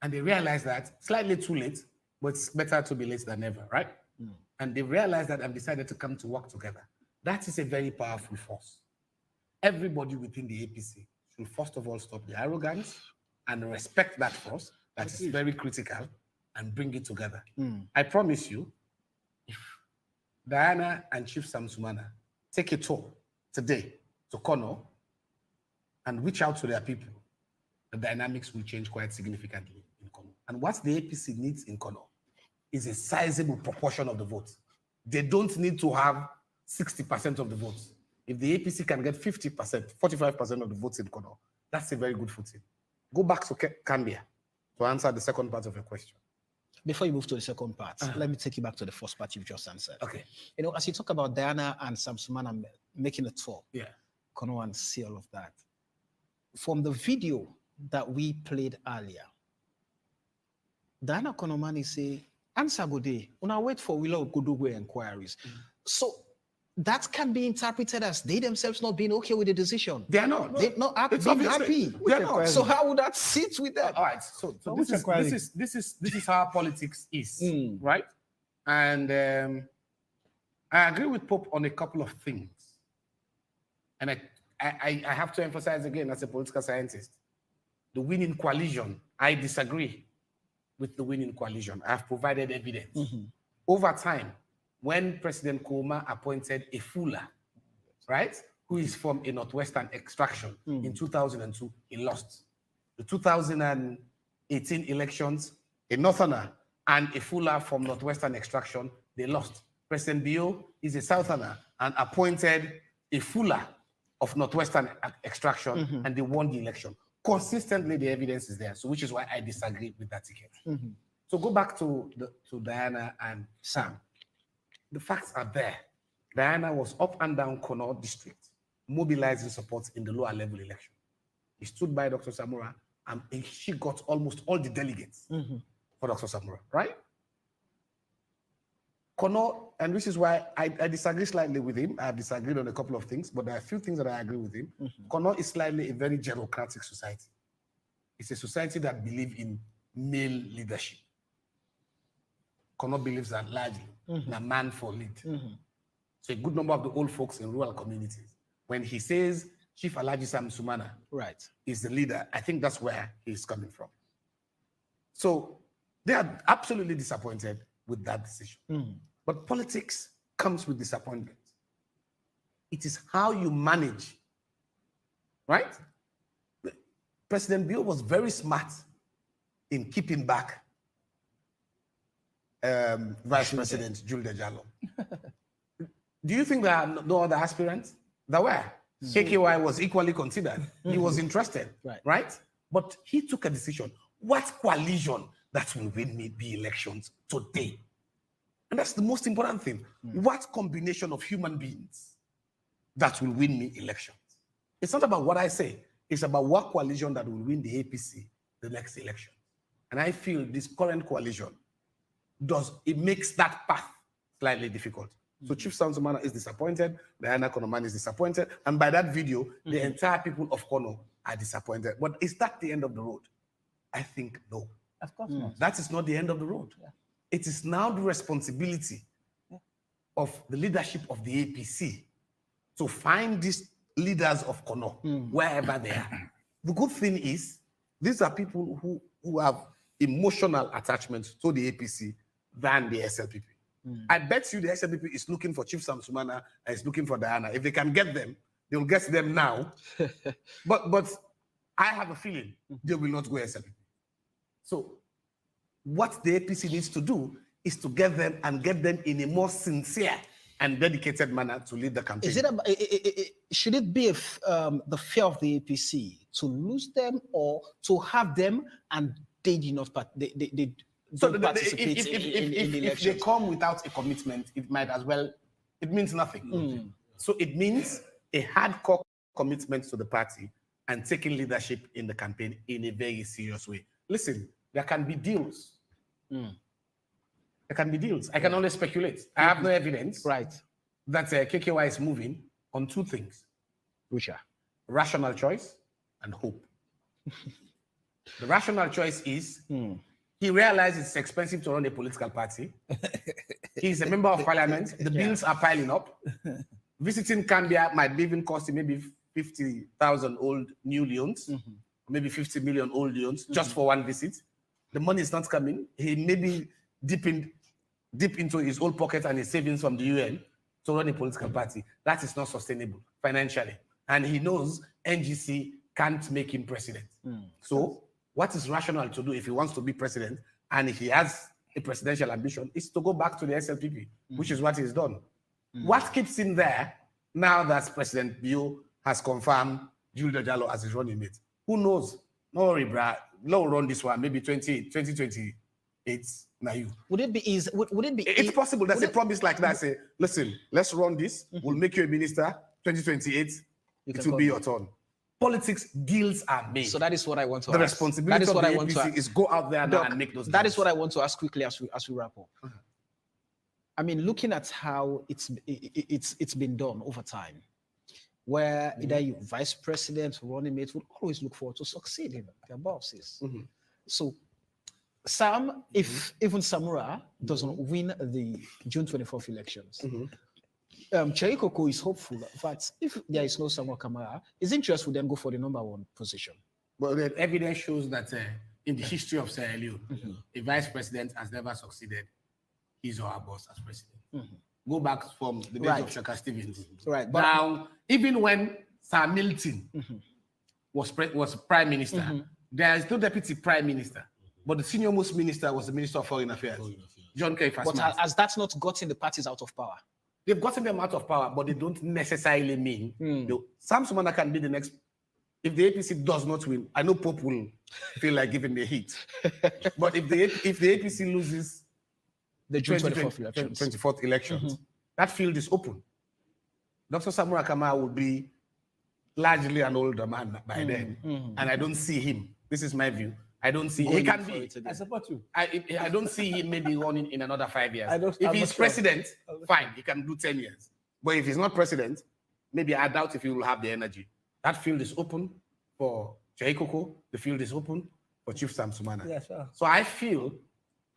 And they realize that slightly too late, but it's better to be late than never, right? And they realize that and decided to come to work together. That is a very powerful force. Everybody within the APC should first of all stop the arrogance and respect that force that is very critical and bring it together. I promise you, if Diana and Chief Sam Sumana take a tour today to Kono and reach out to their people, the dynamics will change quite significantly in Kono. And what the APC needs in Kono is a sizable proportion of the votes. They don't need to have 60% of the votes. If the APC can get 50%, 45% of the votes in Kono, that's a very good footing. Go back to Kambia to answer the second part of your question. Before you move to the second part, let me take you back to the first part you've just answered. Okay. You know, as you talk about Diana and Sam Sumana making a tour, Kono and see all of that. From the video that we played earlier, Diana Konomani say, answer go day, una wait for Willow Godugwe inquiries. So that can be interpreted as they themselves not being okay with the decision. They are not. They're not being happy. They are not. So how would that sit with them? All right. So this is how politics is, right? And I agree with Pope on a couple of things. And I have to emphasize again, as a political scientist, the winning coalition, I disagree with the winning coalition. I have provided evidence. Over time, when President Koma appointed a Fula, right, who is from a Northwestern extraction in 2002, he lost. The 2018 elections, a Northerner and a Fula from Northwestern extraction, they lost. President Bio is a Southerner and appointed a Fula of Northwestern extraction, and they won the election. Consistently, the evidence is there, so which is why I disagree with that ticket. So go back to Diana and Sam. The facts are there. Diana was up and down Kono district, mobilizing support in the lower level election. He stood by Dr. Samura, and she got almost all the delegates for Dr. Samura, right? Kono, and this is why I disagree slightly with him. I have disagreed on a couple of things, but there are a few things that I agree with him. Kono is slightly a very geroncratic society. It's a society that believes in male leadership. Kono believes that largely a man for lead. So a good number of the old folks in rural communities, when he says Chief Alhaji Sam Sumana is the leader, I think that's where he's coming from. So they are absolutely disappointed with that decision. But politics comes with disappointment. It is how you manage, right? President Bio was very smart in keeping back Vice President Julde Jallo. Do you think there are no other aspirants? There were. KKY was equally considered. He was interested, right? But he took a decision. What coalition that will win me the elections today? And that's the most important thing. What combination of human beings that will win me elections? It's not about what I say. It's about what coalition that will win the APC the next election. And I feel this current coalition it makes that path slightly difficult. So Chief Sam Sumana is disappointed, Diana Konoman is disappointed, and by that video, the entire people of Kono are disappointed. But is that the end of the road? I think no. Of course not. That is not the end of the road. It is now the responsibility of the leadership of the APC to find these leaders of Kono, wherever they are. The good thing is, these are people who have emotional attachment to the APC than the SLPP. I bet you the SLPP is looking for Chief Sam Sumana and is looking for Diana. If they can get them, they will get them now. but I have a feeling they will not go SLPP. So what the APC needs to do is to get them and get them in a more sincere and dedicated manner to lead the campaign. Is it should it be the fear of the APC to lose them or to have them and they do not participate in the if elections? they come without a commitment, it might as well, it means nothing. So it means a hardcore commitment to the party and taking leadership in the campaign in a very serious way. Listen, there can be deals. There can be deals. I can only speculate. I have no evidence that KKY is moving on two things. Which are? Rational choice and hope. The rational choice is he realized it's expensive to run a political party. He's a member of parliament. The bills are piling up. Visiting Cambia might even cost him maybe 50,000 old new Leones, maybe 50 million old Leones just for one visit. The money is not coming. He maybe dip into his old pocket and his savings from the UN to run a political party. That is not sustainable financially. And he knows NGC can't make him president. So what is rational to do if he wants to be president and if he has a presidential ambition is to go back to the SLPP, which is what he's done. What keeps him there now that President Bio has confirmed Julde Jallo as his running mate? Who knows? No worry, brah. We'll run this one, maybe 2028. Now you. Would it be easy? Would it be? It's possible. There's a promise like that. Say, listen, let's run this. We'll make you a minister. 2028, it will be your turn. Politics deals are made. So that is what I want to the ask. Responsibility of the APC is go out there now and make those deals. That is what I want to ask quickly as we wrap up. I mean, looking at how it's been done over time, where either you vice president or running mate would always look forward to succeeding their bosses. So Sam, if even Samura doesn't win the June 24th elections, Chaikoko is hopeful that if there is no Samuel Kamara, his interest would then go for the #1 position. Well, the evidence shows that in the history of Sierra Leone, a vice president has never succeeded his or her boss as president. Go back from the days of Shaka Stevens. But now, even when Sir Milton was prime minister, there is no deputy prime minister, but the senior most minister was the Minister of Foreign Affairs, John K. But has that not gotten the parties out of power? They've gotten them out of power, but they don't necessarily mean Sam Sumana can be the next. If the APC does not win, I know Pope will feel like giving the heat. But if the APC loses the June 24th elections, that field is open. Dr. Samura Kamara will be largely an older man by then, and I don't see him. This is my view. I don't see he can be. I support you. I don't see him maybe running in another 5 years. If he's president, fine, he can do 10 years. But if he's not president, maybe I doubt if he will have the energy. That field is open for Chaikoko. The field is open for Chief Sam Sumana. Yeah, sure. So I feel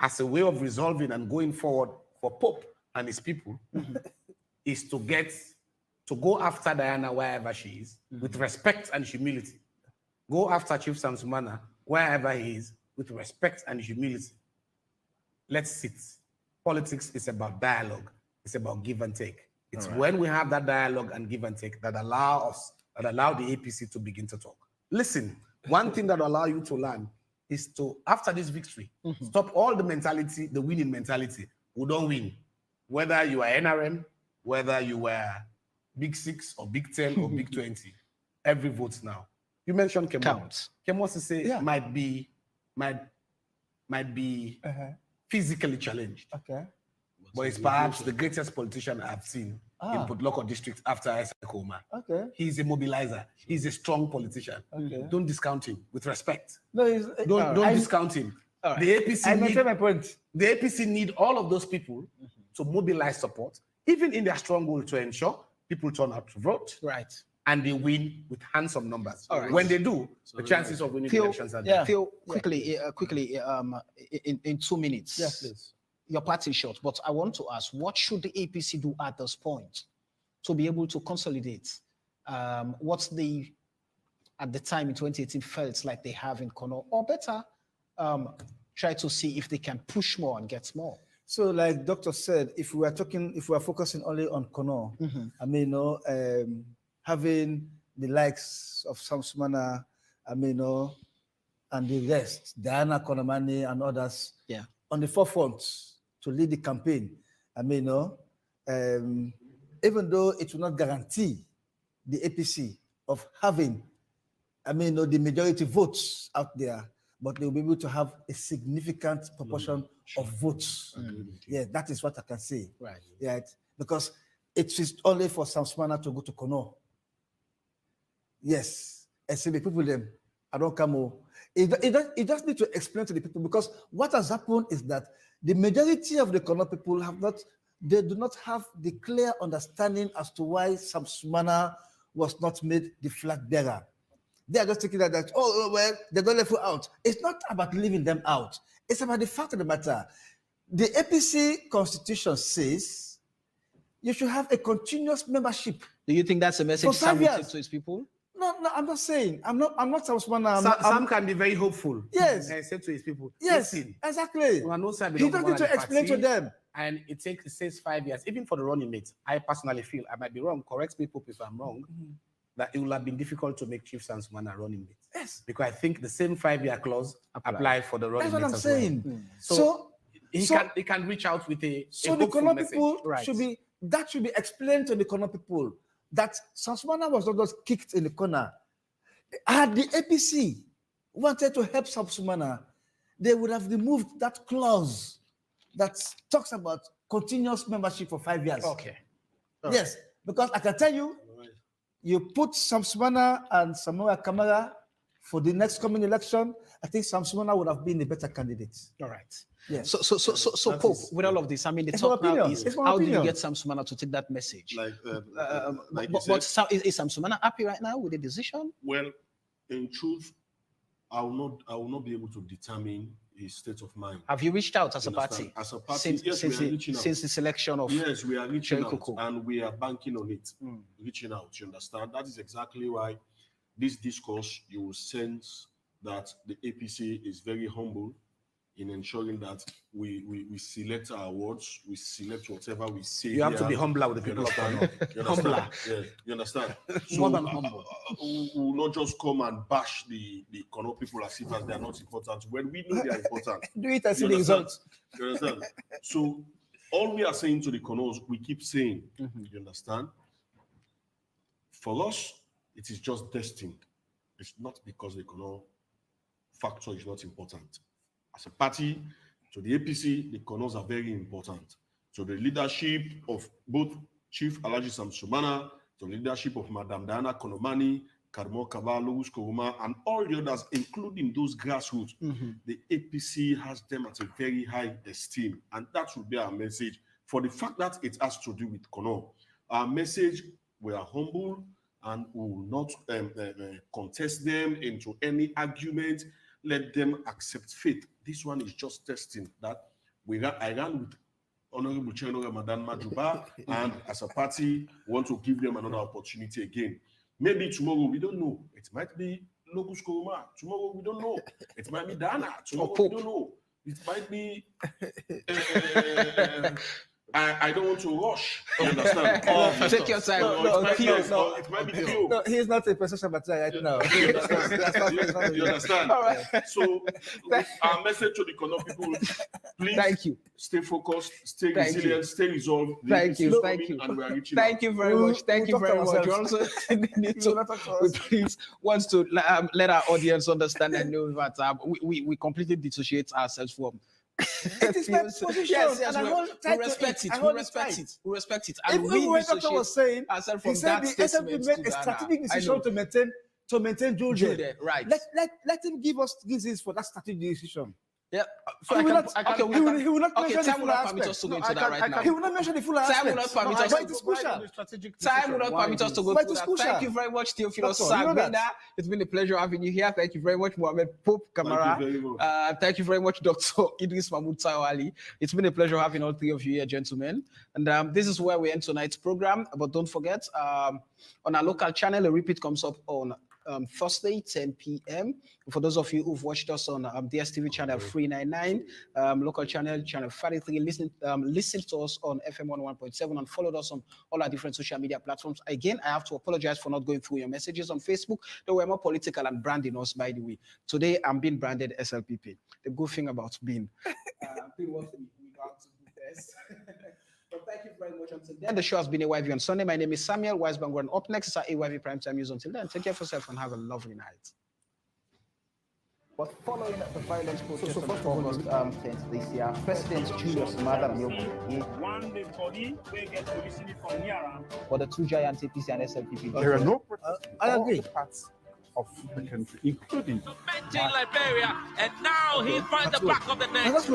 as a way of resolving and going forward for Pope and his people is to go after Diana wherever she is with respect and humility. Go after Chief Samsumana wherever he is with respect and humility. Let's sit. Politics is about dialogue. It's about give and take. It's when we have that dialogue and give and take that allow the APC to begin to talk. Listen, one thing that will allow you to learn is to, after this victory, stop all the mentality, the winning mentality. We don't win. Whether you are NRM, whether you were Big 6 or Big 10 or Big 20, every vote now. You mentioned Kemo. Counts. Kemo to say might be physically challenged. Okay. But it's perhaps the greatest politician I've seen in Putloko district after Isaac Oma. Okay. He's a mobilizer. He's a strong politician. Okay. Don't discount him with respect. No, Don't discount him. Right. The APC I maintain my point. The APC need all of those people to mobilize support, even in their stronghold, to ensure people turn out to vote. Right. And they win with handsome numbers. All right. When they do, the chances of winning elections are there. Phil, quickly, in 2 minutes. Yes, please. Your party short, but I want to ask, what should the APC do at this point to be able to consolidate what they, at the time in 2018, felt like they have in Kono, or better, try to see if they can push more and get more? So, like Doctor said, if we are focusing only on Kono, I mean, having the likes of Samsumana, I mean, and the rest, Diana Konomani and others, on the forefront to lead the campaign. I mean, even though it will not guarantee the APC of having, I mean, the majority votes out there, but they will be able to have a significant proportion of votes. Yeah, that is what I can say. Right. Yeah, because it is only for Samsumana to go to Kono. Yes, and say the people them, I don't come over. It just need to explain to the people, because what has happened is that the majority of the Kono people they do not have the clear understanding as to why Samsumana was not made the flag bearer. They are just thinking that well, they don't let you out. It's not about leaving them out. It's about the fact of the matter. The APC constitution says you should have a continuous membership. Do you think that's a message Sam will take to his people? No, I'm not saying. I'm not Samsumana. Sam can be very hopeful. Yes. And say to his people, yes, listen, exactly. He don't need to explain to them. And it says 5 years, even for the running mates. I personally feel, I might be wrong, correct me, Pope, if I'm wrong, that it will have been difficult to make Chief Samsumana running mate. Yes. Because I think the same 5-year clause apply for the running mates. That's what I'm saying. Well. So he can reach out with a the Kono people right. should be explained to the Kono people that Samsumana was not just kicked in the corner. Had the APC wanted to help Samsumana, they would have removed that clause that talks about continuous membership for 5 years. Okay. Yes, because I can tell you, you put Samsumana and Samuel Kamara for the next coming election, I think Samsumana would have been a better candidate. All right. Yes. So Pope, with all of this, I mean, the talk now is how do you get Samsumana to take that message? But is Samsumana happy right now with the decision? Well, in truth, I will not be able to determine his state of mind. Have you reached out as a party? As a party, since the selection of yes, we are reaching out, and we are banking on it. Reaching out, you understand? That is exactly why this discourse, you will sense that the APC is very humble in ensuring that we select our words, we select whatever we say. You have to be humbler with the people. Humbler. Yeah, you understand? So, more than humble. We will not just come and bash the Kono people as if they are not important when we know they are important. Do it and see the results. You understand? So all we are saying to the Konos, we keep saying, you understand? For us, it is just destined. It's not because the Kono factor is not important. As a party, to the APC, the Konos are very important. To the leadership of both Chief Alhaji Samsumana, to the leadership of Madam Diana Konomani, Karmo Kabalu, Skoruma, and all the others, including those grassroots, the APC has them at a very high esteem. And that should be our message. For the fact that it has to do with Kono, our message, we are humble and we will not contest them into any argument. Let them accept faith. This one is just testing that I ran with Honorable Cheno Ramadan Majuba, and as a party, want to give them another opportunity again. Maybe tomorrow, we don't know. It might be Locus Koroma. Tomorrow, we don't know. It might be Dana. Tomorrow, we don't know. It might be... I don't want to rush. You understand? Take your time. It might be Pio. No, he's not a presidential material right now. You understand? All right. So, our message to the Kono people, please thank you. Stay focused, stay resilient, stay resolved. Thank you. And we are reaching thank out. you very much. Thank you very much. We also need to, we please wants to let our audience understand and know that we completely dissociate ourselves from. It is my position. Yes, and we respect it. We respect it. We respect it. And even when Doctor was saying, he said the SLP made a strategic decision to maintain Jude. Right. Let him give this for that strategic decision. Yeah. So he will not mention the full aspect. He will not mention the full aspect. Time will not permit us to go. Time will not permit us to go through that. Thank you very much, Theophilus Sagbenda. It's been a pleasure having you here. Thank you very much, Mohammed Pope Kamara. Thank you very much, Dr. Idris Mahmoud Tawali. It's been a pleasure having all three of you here, gentlemen. And this is where we end tonight's program. But don't forget, on our local channel, a repeat comes up on Thursday, 10 p.m. For those of you who've watched us on DSTV channel 399, local channel 33, listen to us on FM 101.7 and followed us on all our different social media platforms. Again, I have to apologize for not going through your messages on Facebook. They were more political and branding us, by the way. Today, I'm being branded SLPP. The good thing about being what we got to do best. But thank you very much. Until then, the show has been AYV on Sunday. My name is Samuel Weisbango, and up next is our AYV Primetime News. Until then, take care of yourself and have a lovely night. But following the violent protest on August 10th this year, President Julius Maada for the two giant APC and SLPP. There are no protests in all the parts of the country, including in Liberia, and now he finds the back of the net.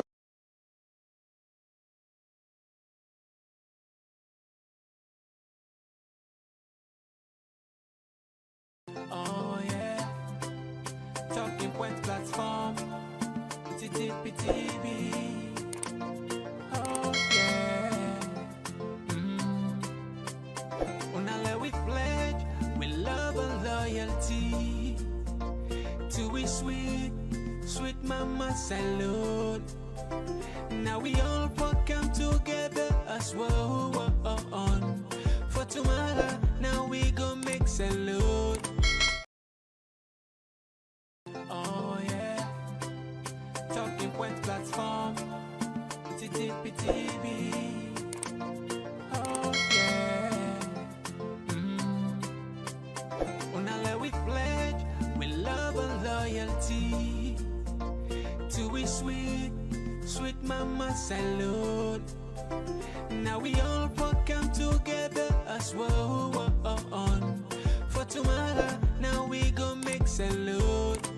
Oh yeah, talking point platform, TTPTV. Oh yeah, Unale with pledge, with love and loyalty. To we sweet, sweet mama salute. Now we all come together as one. For tomorrow, now we go make salute. Oh yeah, talking point platform, TTPTV. Oh yeah, Unale with pledge, with love and loyalty. To we sweet, sweet mama salute. Now we all come together as one. For tomorrow, now we go make salute.